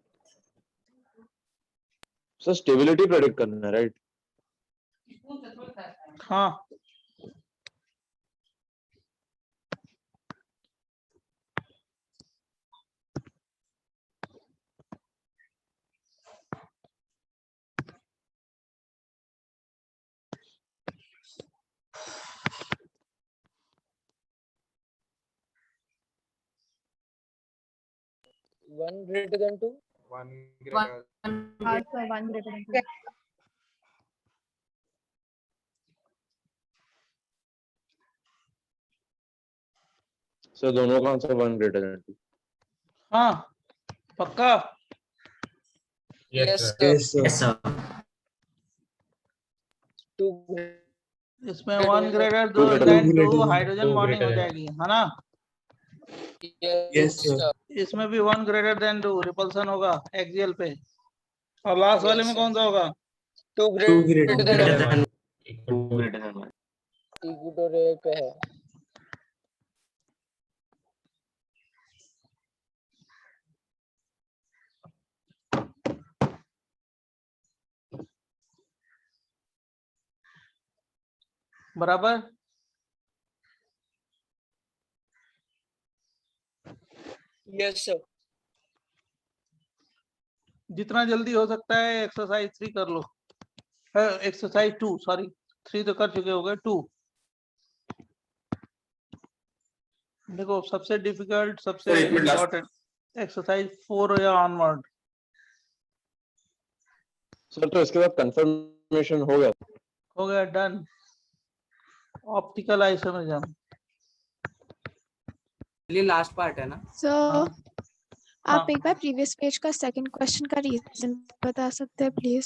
S12: सर स्टेबिलिटी प्रेडिक्ट करना है, राइट?
S1: हाँ।
S4: One greater than two.
S3: One greater.
S10: Also 1 greater than 2.
S12: Sir दोनों का आंसर 1 ग्रेटर देन 2।
S1: हाँ पक्का।
S4: Yes sir.
S9: Yes sir.
S4: Two.
S1: इसमें 1 greater
S12: Two greater than
S1: than 2
S6: two
S1: hydrogen
S6: greater
S1: bonding हो
S6: than-
S1: जाएगी, है ना।
S4: Yes sir.
S1: इसमें भी 1 ग्रेटर देन 2 रिपल्सन होगा एक्सियल पे, और लास्ट वाले में कौन सा होगा?
S4: Two greater than one.
S3: Two greater than 1.
S4: Equatorial पे है।
S1: बराबर।
S4: Yes sir.
S1: जितना जल्दी हो सकता है एक्सरसाइज 3 कर लो, एक्सरसाइज 2 सॉरी, 3 तो कर चुके हो गए, 2 देखो। सबसे डिफिकल्ट, सबसे इम्पोर्टेंट एक्सरसाइज 4 या ऑनवर्ड।
S12: सर तो इसके बाद कंफर्मेशन हो गया,
S1: डन। ऑप्टिकल आइसोमेरिज्म,
S8: ये लास्ट पार्ट है ना?
S10: सर
S1: हाँ।
S10: आप एक बार प्रीवियस पेज का सेकंड क्वेश्चन का रीजन बता सकते हैं प्लीज?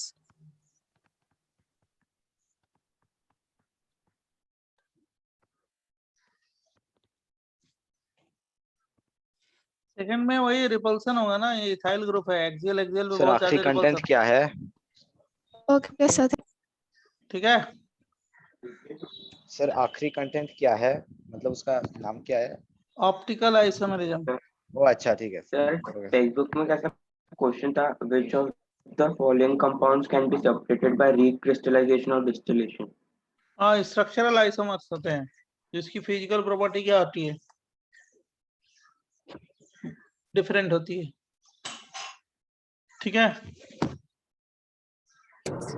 S1: सेकंड में वही रिपल्सन होगा ना, ये इथाइल ग्रुप है, एक्सियल एक्सियल में
S3: सर
S1: बहुत
S3: आखिरी
S1: ज्यादा
S3: कंटेंट
S1: रिपल्सन।
S3: क्या है?
S10: Okay sir.
S1: ठीक है।
S3: सर आखिरी कंटेंट क्या है, मतलब उसका नाम क्या है?
S1: Optical isomerism.
S3: वो अच्छा ठीक है सर। टेक्स्ट बुक में कैसा क्वेश्चन था, which of the following compounds can be separated by recrystallisation और डिस्टिलेशन?
S1: हाँ स्ट्रक्चरल आइसोमर्स होते हैं, जिसकी फिजिकल प्रॉपर्टी क्या होती है, डिफरेंट होती है। ठीक है।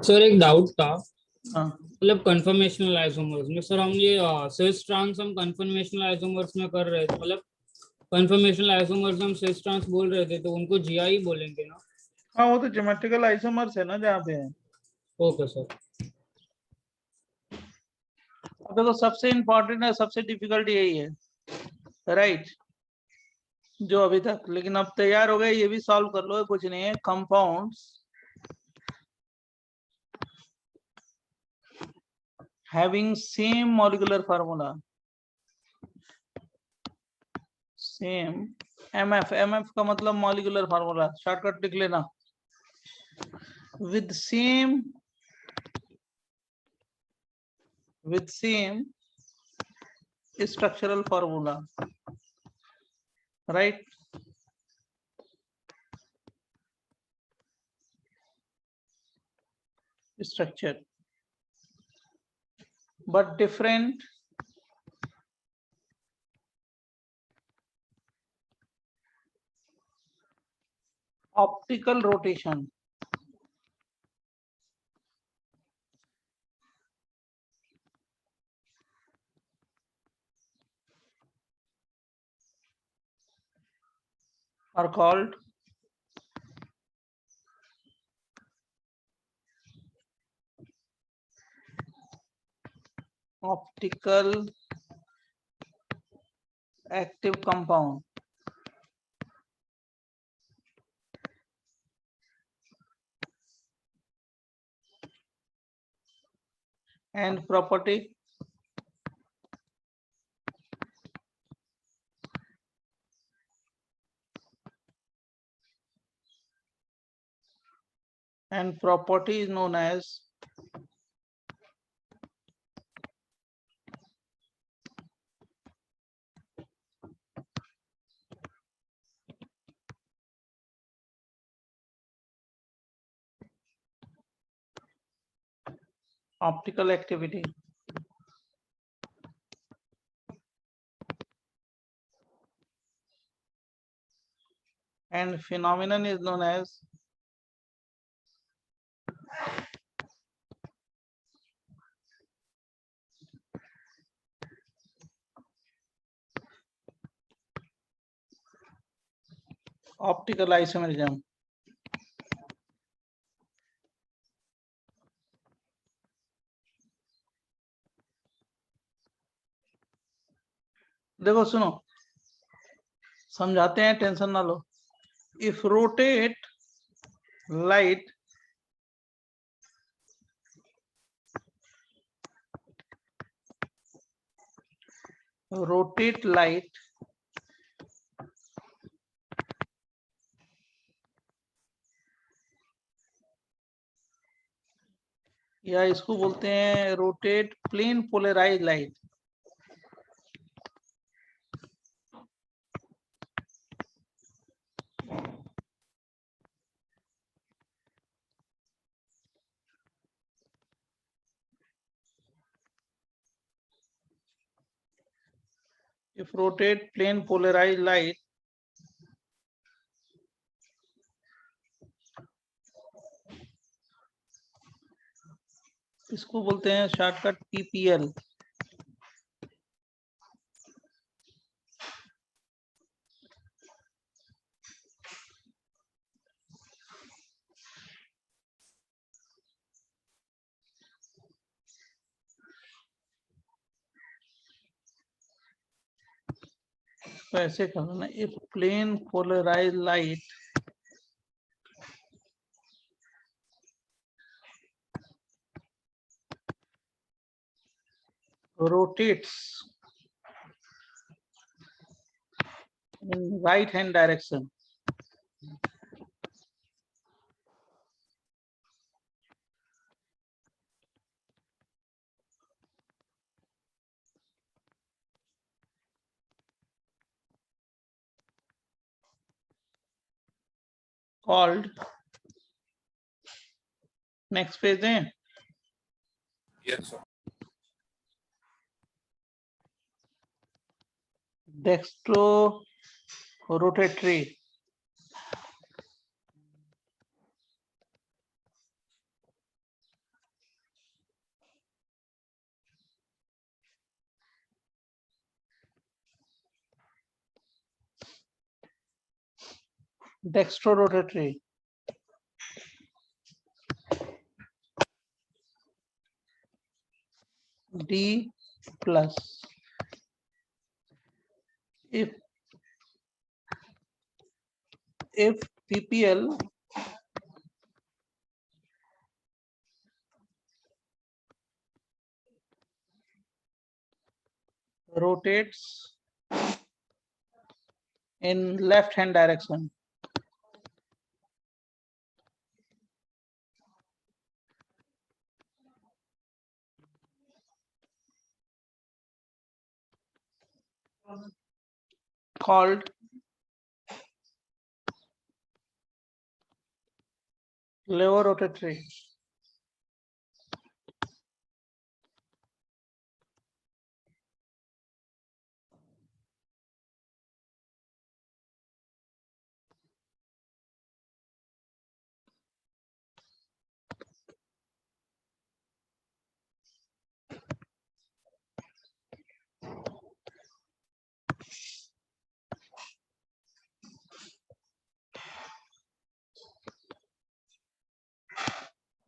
S6: सर एक डाउट था,
S1: हाँ
S6: मतलब कन्फर्मेशनल आइसोमर्स में सर हम ये सिस ट्रांस हम कन्फर्मेशनल आइसोमर्स में कर रहे थे, मतलब कन्फर्मेशनल आइसोमर्स हम सिस ट्रांस बोल रहे थे तो उनको जीआई बोलेंगे ना?
S1: हाँ वो तो ज्योमेट्रिकल आइसोमर्स है ना जहाँ पे है।
S6: Okay sir.
S1: अब देखो सबसे इम्पोर्टेंट है, सबसे डिफिकल्ट यही है, राइट, जो अभी तक। लेकिन अब तैयार हो गए, ये भी सॉल्व कर लो, कुछ नहीं है। Compounds having same molecular formula, same MF का मतलब मॉलिक्यूलर फार्मूला, शॉर्टकट लिख लेना। with same structural formula, right? Structure, but different optical rotation. Are called optical active compound. And property is known as optical activity. And phenomenon is known as optical isomerism. देखो सुनो, समझाते हैं, tension ना लो। If rotate light या इसको बोलते हैं rotate plane polarise light, if rotate plane polarized light इसको बोलते हैं शॉर्टकट PPL। तो ऐसे करना, if plane polarise light rotates in right hand direction, called, next page है,
S13: Yes, sir.
S1: dextro rotatory, dextro rotatory, D plus, if PPL rotates in left hand direction. Called lever rotatory.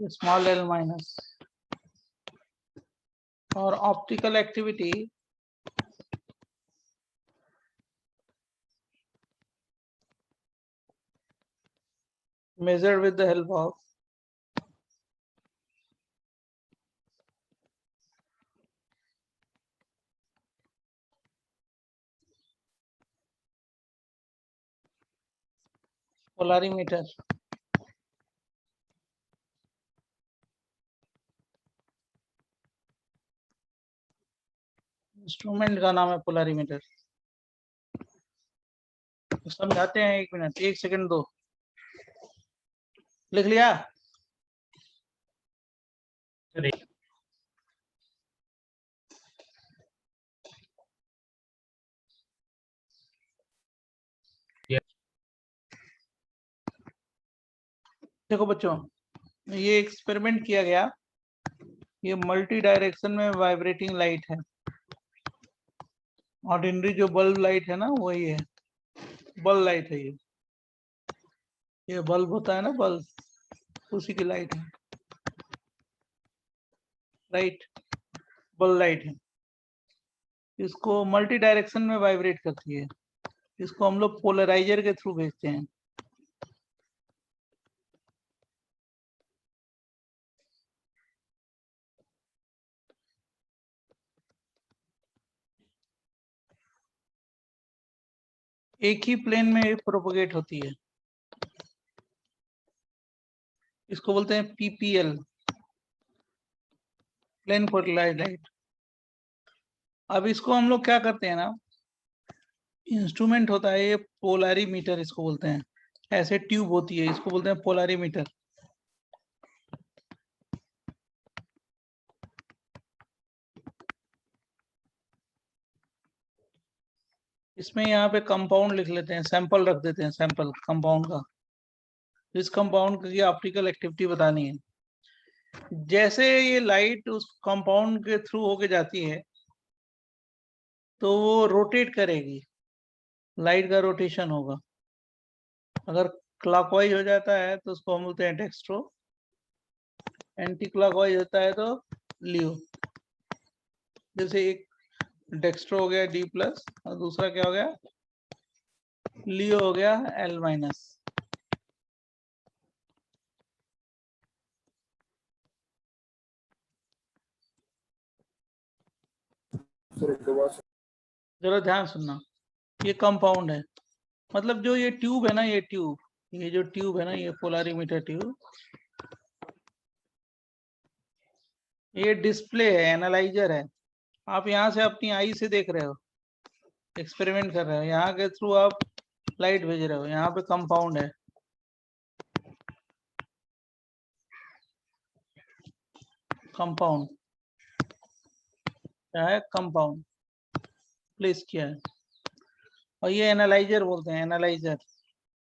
S1: Small l minus. Or optical activity measured with the help of polarimeter. Instrument का नाम है polarimeter. समझाते हैं, 1 minute 1 second दो। लिख लिया? देखो बच्चों, ये एक्सपेरिमेंट किया गया, ये मल्टी डायरेक्शन में वाइब्रेटिंग लाइट है। ऑर्डिनरी जो बल्ब लाइट है ना, वही है, बल्ब लाइट है। ये बल्ब होता है ना, बल्ब, उसी की लाइट है, राइट, बल्ब लाइट है। इसको मल्टी डायरेक्शन में वाइब्रेट करती है। इसको हम लोग पोलराइजर के थ्रू भेजते हैं। एक ही प्लेन में प्रोपोगेट होती है। इसको बोलते हैं पीपीएल, प्लेन पोलराइज्ड लाइट। अब इसको हम लोग क्या करते हैं ना, इंस्ट्रूमेंट होता है ये पोलरीमीटर, इसको बोलते हैं। ऐसे ट्यूब होती है, इसको बोलते हैं पोलरीमीटर। इसमें यहाँ पे कंपाउंड लिख लेते हैं, सैंपल रख देते हैं, सैंपल कंपाउंड का। इस कंपाउंड की ऑप्टिकल एक्टिविटी बतानी है। जैसे ये लाइट उस कंपाउंड के थ्रू होके जाती है तो वो रोटेट करेगी, लाइट का रोटेशन होगा। अगर क्लॉकवाइज हो जाता है तो उसको हम बोलते हैं डेक्स्ट्रो, एंटी क्लॉकवाइज होता है तो लियो। जैसे एक डेक्स्ट्रो हो गया डी प्लस और दूसरा क्या हो गया, लियो हो गया एल माइनस। जरा ध्यान सुनना, ये कंपाउंड है, मतलब जो ये ट्यूब है ना, ये ट्यूब, ये जो ट्यूब है ना, ये पोलरीमीटर ट्यूब, ये डिस्प्ले है, एनालाइजर है। आप यहाँ से अपनी आई से देख रहे हो, एक्सपेरिमेंट कर रहे हो, यहाँ के थ्रू आप लाइट भेज रहे हो। यहाँ पे कंपाउंड है, कंपाउंड क्या है, कंपाउंड प्लेस किया है। और ये एनालाइजर बोलते हैं, एनालाइजर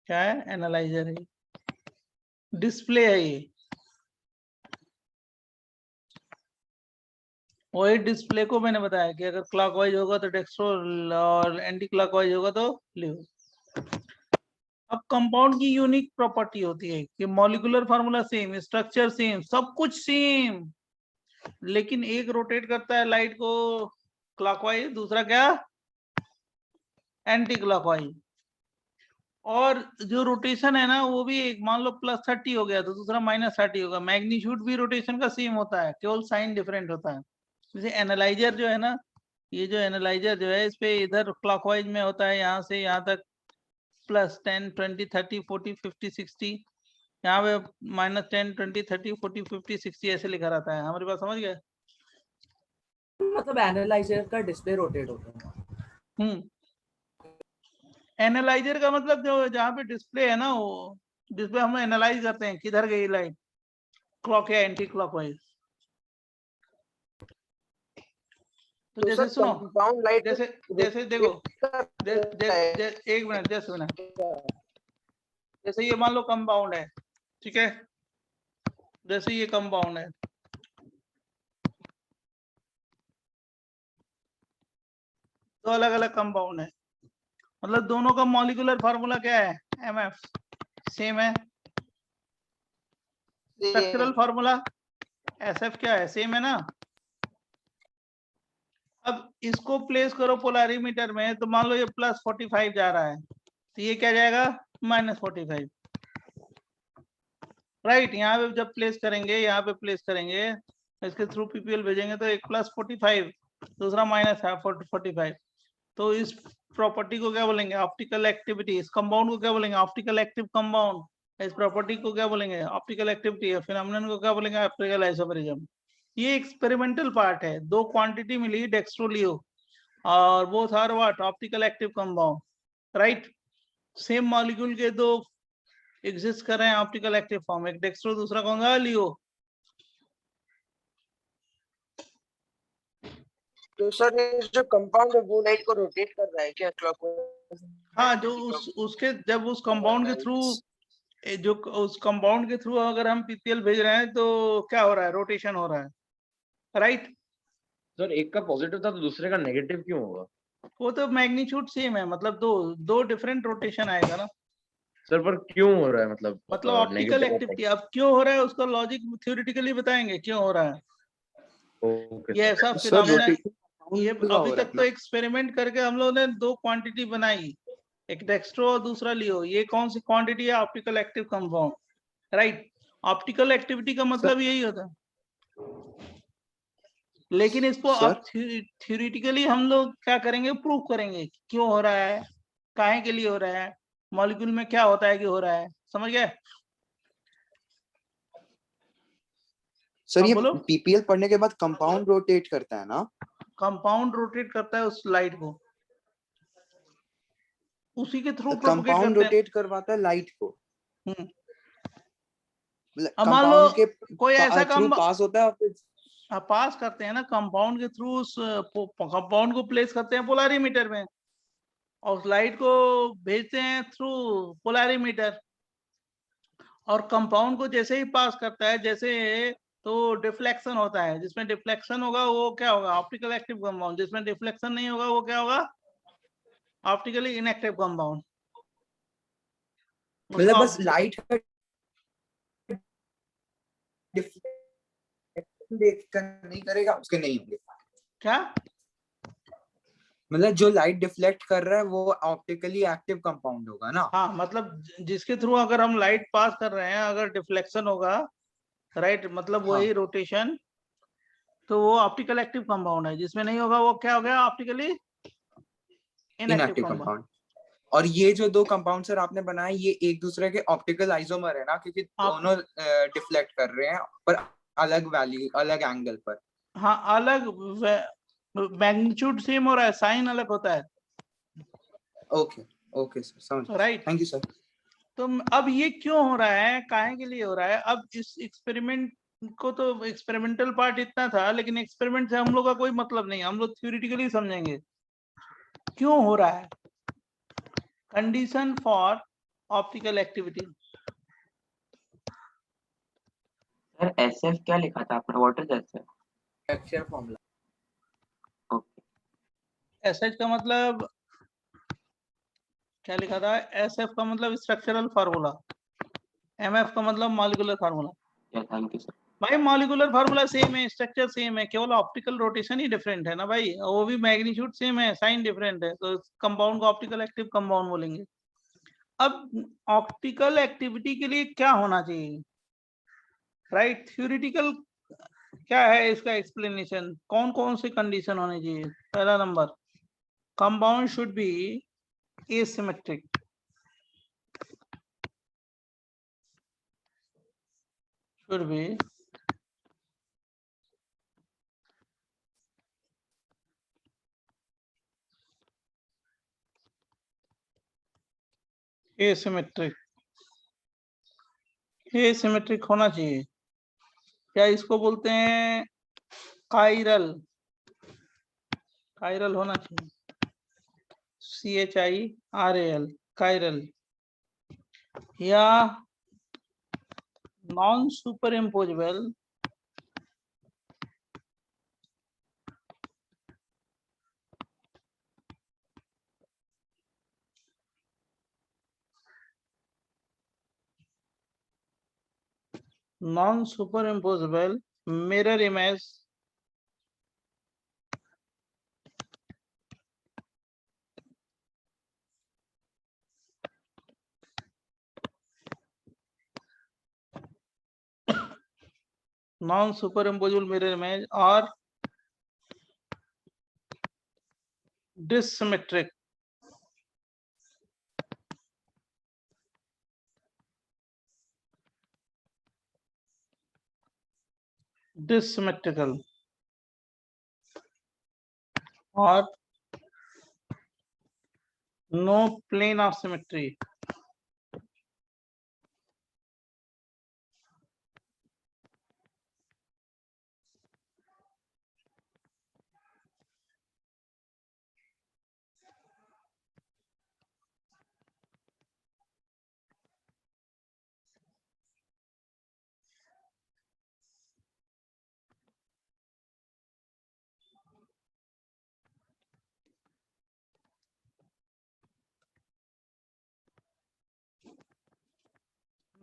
S1: क्या है, एनालाइजर है, डिस्प्ले है ये। वही डिस्प्ले को मैंने बताया कि अगर क्लॉकवाइज होगा तो डेक्स्ट्रो और एंटी क्लॉकवाइज होगा तो लियो। अब कंपाउंड की यूनिक प्रॉपर्टी होती है कि molecular formula same, structure same, सब कुछ सेम, लेकिन एक रोटेट करता है लाइट को क्लॉकवाइज, दूसरा क्या एंटी क्लॉकवाइज। और जो रोटेशन है ना, वो भी एक, मान लो +30 हो गया तो दूसरा -30 होगा। मैग्नीट्यूड भी रोटेशन का सेम होता है, केवल साइन डिफरेंट होता है। जैसे एनालाइजर जो है ना, ये जो एनालाइजर जो है, इस पे इधर क्लॉकवाइज में होता है, यहाँ से यहाँ तक प्लस 10 20 30 40 50 60, यहाँ पे माइनस 10 20 30 40 50 60 ऐसे लिखा रहता है। हमारी बात समझ गए?
S8: मतलब एनालाइजर का डिस्प्ले रोटेट होता है।
S1: एनालाइजर का मतलब जो जहाँ पे डिस्प्ले है ना, वो डिस्प्ले हम एनालाइज करते हैं किधर गई लाइट, क्लॉक या एंटी क्लॉकवाइज। तो जैसे सुनो,
S14: कंपाउंड लाइट
S1: जैसे जैसे देखो, एक मिनट, जस्ट मिनट, जैसे ये मान लो कंपाउंड है, ठीक है, जैसे ये कंपाउंड है, दो अलग अलग कंपाउंड है, मतलब दोनों का मॉलिक्यूलर फार्मूला क्या है? MF सेम है, स्ट्रक्चरल फार्मूला SF क्या है? सेम है ना। अब इसको प्लेस करो पोलैरिमीटर में, तो मान लो ये प्लस 45 जा रहा है, तो ये क्या जाएगा? Minus 45, right. यहाँ पे जब प्लेस करेंगे, यहाँ पे प्लेस करेंगे, इसके थ्रू PPL भेजेंगे, तो एक प्लस 45, दूसरा माइनस है 45। तो इस प्रॉपर्टी को क्या बोलेंगे? Optical activity. इस कंपाउंड को क्या बोलेंगे? Optical active compound. इस प्रॉपर्टी को क्या बोलेंगे? Optical activity. है फिनोमेनन को क्या बोलेंगे? Optical isomerism. ये एक्सपेरिमेंटल पार्ट है। दो क्वांटिटी मिली डेक्स्ट्रोलियो और both are what? Optical active compound, right. Same molecule के दो एग्जिस्ट कर रहे हैं ऑप्टिकल एक्टिव फॉर्म, एक डेक्स्ट्रो, दूसरा कौन सा? लियो।
S14: तो सर ये जो कंपाउंड है वो लाइट को रोटेट कर रहा है क्या क्लॉकवाइज?
S1: हाँ, जो उसके जब उस कंपाउंड के थ्रू, जो उस कंपाउंड के थ्रू अगर हम PPL भेज रहे हैं तो क्या हो रहा है? रोटेशन हो रहा है, राइट।
S12: सर एक का पॉजिटिव था तो दूसरे का नेगेटिव क्यों होगा?
S1: वो तो मैग्नीट्यूड सेम है, मतलब दो डिफरेंट रोटेशन आएगा ना
S12: सर पर क्यों हो रहा है? मतलब
S1: ऑप्टिकल एक्टिविटी। अब क्यों हो रहा है उसका लॉजिक थ्योरेटिकली बताएंगे क्यों हो रहा है। ये ऐसा फिनोमेना, ये अभी तक तो एक्सपेरिमेंट करके हम लोगों ने दो क्वांटिटी बनाई, एक डेक्स्ट्रो और दूसरा लियो। ये कौन सी क्वांटिटी है? Optical active compound, right. Optical activity का मतलब यही होता है, लेकिन इसको अब थ्योरेटिकली हम लोग क्या करेंगे? प्रूव करेंगे क्यों हो रहा है, काहे के लिए हो रहा है, मॉलिक्यूल में क्या होता है कि हो रहा है। समझ गए?
S15: सर ये PPL पढ़ने के बाद कंपाउंड रोटेट करता है ना?
S1: कंपाउंड रोटेट करता है उस लाइट को, उसी के थ्रू
S15: कंपाउंड रोटेट करवाता है लाइट को।
S1: अब मान लो
S15: के
S1: कोई ऐसा
S15: थ्रू पास होता है, फिर
S1: पास करते हैं ना कंपाउंड के थ्रू, उस कंपाउंड को प्लेस करते हैं पोलैरिमीटर में और उस लाइट को भेजते हैं थ्रू पोलैरिमीटर, और कंपाउंड को जैसे ही पास करता है, जैसे तो डिफ्लेक्शन होता है, जिसमें डिफ्लेक्शन होगा वो क्या होगा? Optical active compound. जिसमें डिफ्लेक्शन नहीं होगा वो क्या होगा? Optically inactive compound.
S15: मतलब बस लाइट देखकर नहीं करेगा, उसके नहीं होंगे
S1: क्या?
S15: मतलब जो लाइट डिफ्लेक्ट कर रहा है वो ऑप्टिकली एक्टिव कंपाउंड होगा ना?
S1: हाँ, मतलब जिसके थ्रू अगर हम लाइट पास कर रहे हैं, अगर डिफ्लेक्शन होगा, राइट, मतलब वही रोटेशन, तो वो ऑप्टिकल एक्टिव कंपाउंड है। जिसमें नहीं होगा वो क्या हो गया? Optically inactive compound.
S15: और ये जो दो कंपाउंड सर आपने बनाए, ये एक दूसरे के ऑप्टिकल आइसोमर है ना, क्योंकि दोनों डिफ्लेक्ट कर रहे हैं पर अलग वैल्यू, अलग एंगल पर।
S1: हाँ, अलग मैग्नीट्यूड सेम हो रहा है, साइन अलग होता है।
S15: ओके ओके सर, समझ,
S1: राइट।
S15: Thank you sir.
S1: तो अब ये क्यों हो रहा है, काहे के लिए हो रहा है? अब इस एक्सपेरिमेंट को, तो एक्सपेरिमेंटल पार्ट इतना था, लेकिन एक्सपेरिमेंट से हम लोग का कोई मतलब नहीं, हम लोग थ्योरेटिकली समझेंगे क्यों हो रहा है। Condition for optical activity.
S3: Sir SF क्या लिखा था आपने? What is SF?
S8: Structure formula.
S3: Okay.
S1: SH का मतलब क्या लिखा था? SF का मतलब स्ट्रक्चरल फार्मूला, MF का मतलब molecular formula.
S3: Thank you sir.
S1: भाई मॉलिक्यूलर फार्मूला सेम है, स्ट्रक्चर सेम है, केवल ऑप्टिकल रोटेशन ही डिफरेंट है ना भाई, वो भी मैग्नीट्यूड सेम है, साइन डिफरेंट है, तो कंपाउंड को ऑप्टिकल एक्टिव कंपाउंड बोलेंगे। अब ऑप्टिकल एक्टिविटी के लिए क्या होना चाहिए, राइट? थ्योरेटिकल क्या है इसका एक्सप्लेनेशन? कौन कौन से कंडीशन होने चाहिए? पहला number, compound should be asymmetric, should be asymmetric, asymmetric होना चाहिए। क्या इसको बोलते हैं काइरल, काइरल होना चाहिए, CHIRAL, काइरल, या non super imposable mirror image non super imposable mirror image और डिससिमेट्रिक, डिससिमेट्रिकल और no plane of symmetry.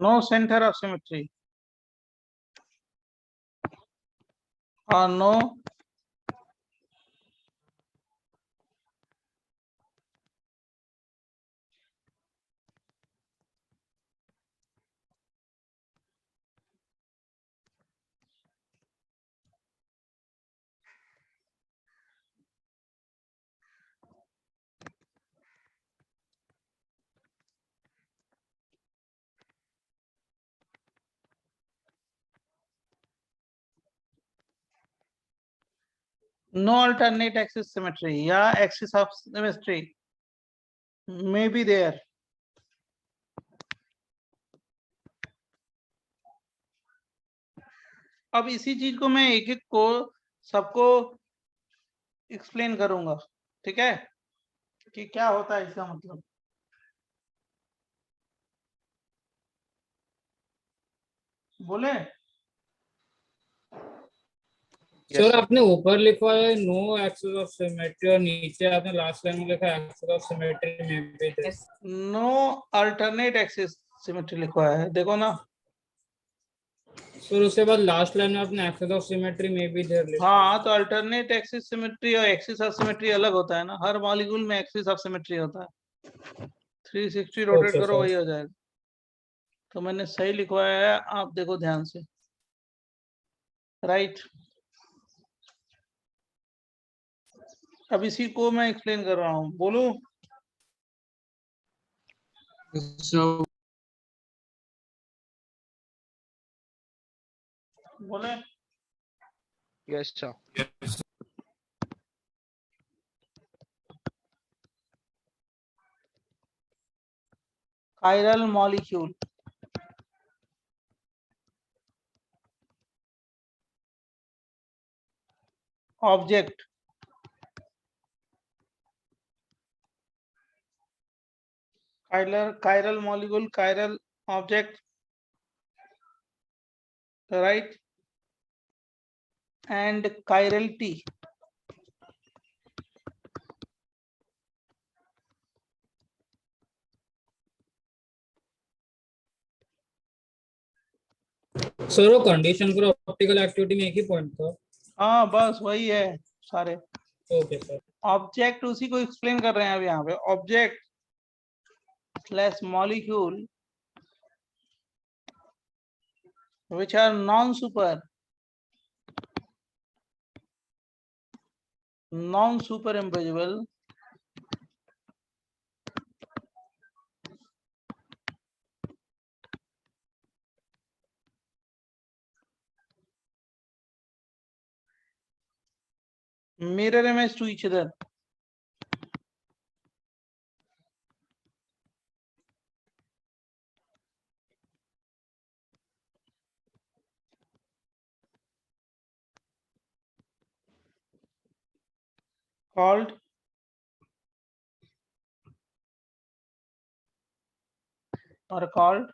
S1: No center of symmetry or no no alternate axis symmetry, yeah, axis of symmetry may be there. अब इसी चीज को मैं एक एक को सबको एक्सप्लेन करूंगा, ठीक है, कि क्या होता है इसका मतलब। बोले
S6: सर आपने ऊपर लिखा है नो एक्सेस ऑफ सिमेट्री और नीचे आपने लास्ट लाइन में लिखा है एक्सेस ऑफ सिमेट्री में भी है।
S1: नो अल्टरनेट एक्सिस सिमेट्री लिखा है, देखो ना।
S6: सर उसके बाद लास्ट लाइन में आपने एक्सेस ऑफ सिमेट्री में भी देयर लिखा है।
S1: हाँ, तो अल्टरनेट एक्सिस सिमेट्री और एक्सिस ऑफ सिमेट्री अलग होता है ना, हर मॉलिक्यूल में एक्सिस ऑफ सिमेट्री होता है। 360 रोटेट
S6: Okay,
S1: करो
S6: sir.
S1: वही हो जाएगा। तो मैंने सही लिखवाया है, आप देखो ध्यान से, राइट। अब इसी को मैं एक्सप्लेन कर रहा हूँ, बोलूं? बोले
S2: Yes, sir.
S1: chiral molecule object chiral molecule, chiral object, right, and chirality.
S6: Sir वो कंडीशन फॉर ऑप्टिकल एक्टिविटी में एक ही पॉइंट था।
S1: हाँ बस वही है सारे।
S6: Okay sir.
S1: ऑब्जेक्ट उसी को एक्सप्लेन कर रहे हैं अब यहाँ पे, object slash molecule which are non-super impossible mirror image to each other. Called or called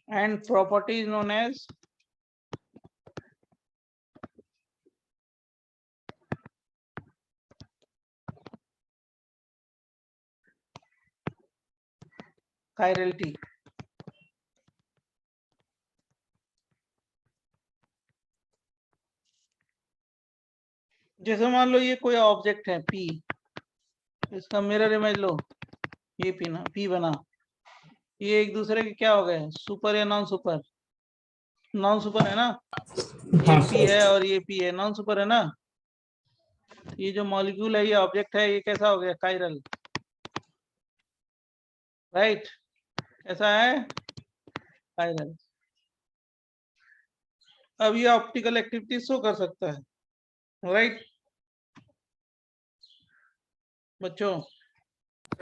S1: and property is known as chirality. जैसे मान लो ये कोई ऑब्जेक्ट है P, इसका मिरर इमेज लो, ये P बना, ये एक दूसरे के क्या हो गए, सुपर या नॉन सुपर? नॉन सुपर है ना, ये P है और ये P है, नॉन सुपर है ना। ये जो मॉलिक्यूल है, ये ऑब्जेक्ट है, ये कैसा हो गया, कायरल, राइट? कैसा है, कायरल। अब ये ऑप्टिकल एक्टिविटी शो कर सकता है, राइट बच्चों?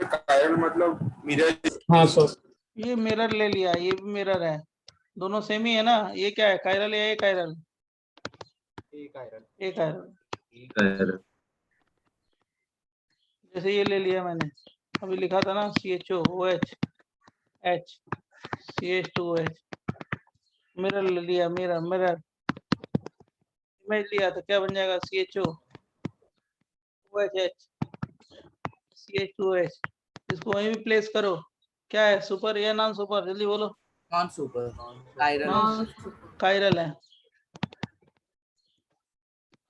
S13: कायरल मतलब मिरर।
S6: हाँ सर।
S1: ये मिरर ले लिया, ये भी मिरर है, दोनों सेम ही है ना। ये क्या है, कायरल है, ये कायरल, ये कायरल। जैसे ये ले लिया मैंने, अभी लिखा था ना CHOOH H CH2OH, मिरर ले लिया, मिरर इमेज लिया तो क्या बन जाएगा, CHOOH H CH2OH। इसको वहीं भी प्लेस करो, क्या है, सुपर या नॉन सुपर? जल्दी बोलो।
S8: नॉन सुपर, कायरल,
S1: कायरल है,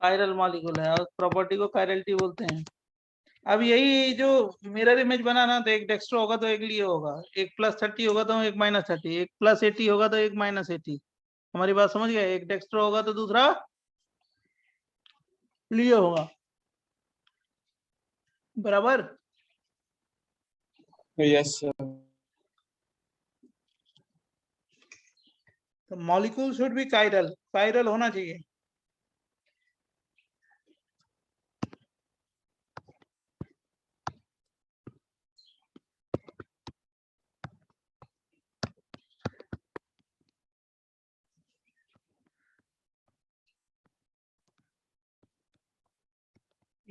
S1: कायरल मॉलिक्यूल है और प्रॉपर्टी को कायरलिटी बोलते हैं। अब यही जो मिरर इमेज बना ना, तो एक डेक्स्ट्रो होगा तो एक लिए होगा, एक +30 होगा तो एक -30, एक +80 होगा तो एक -80। हमारी बात समझ गए? एक डेक्स्ट्रो होगा तो दूसरा लिए होगा, बराबर?
S15: Yes sir.
S1: तो molecule should be chiral, chiral होना चाहिए।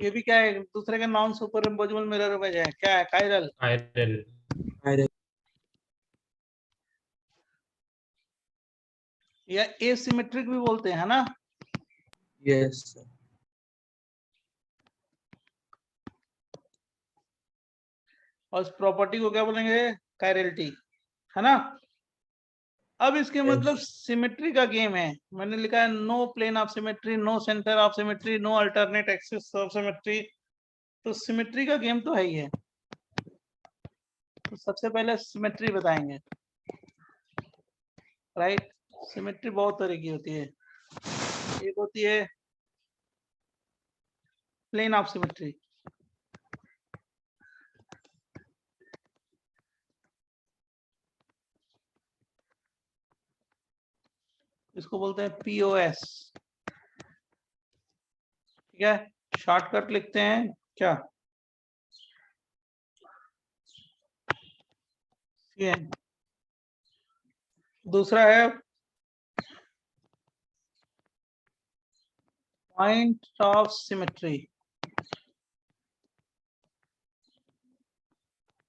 S1: ये भी क्या है, दूसरे के non superimposable mirror image है, क्या है, कायरल। या एसिमेट्रिक भी बोलते हैं ना।
S15: Yes sir.
S1: और इस प्रॉपर्टी को क्या बोलेंगे, कायरलिटी, है ना। अब इसके मतलब सिमेट्री का गेम है, मैंने लिखा है no plane of symmetry, no centre of symmetry, no alternate axis of symmetry. तो सिमेट्री का गेम तो है ही है। तो सबसे पहले सिमेट्री बताएंगे, राइट। सिमेट्री बहुत तरह की होती है, एक होती है प्लेन ऑफ सिमेट्री, इसको बोलते हैं POS, ठीक है। शॉर्टकट लिखते हैं क्या, CN। दूसरा है पॉइंट ऑफ सिमेट्री,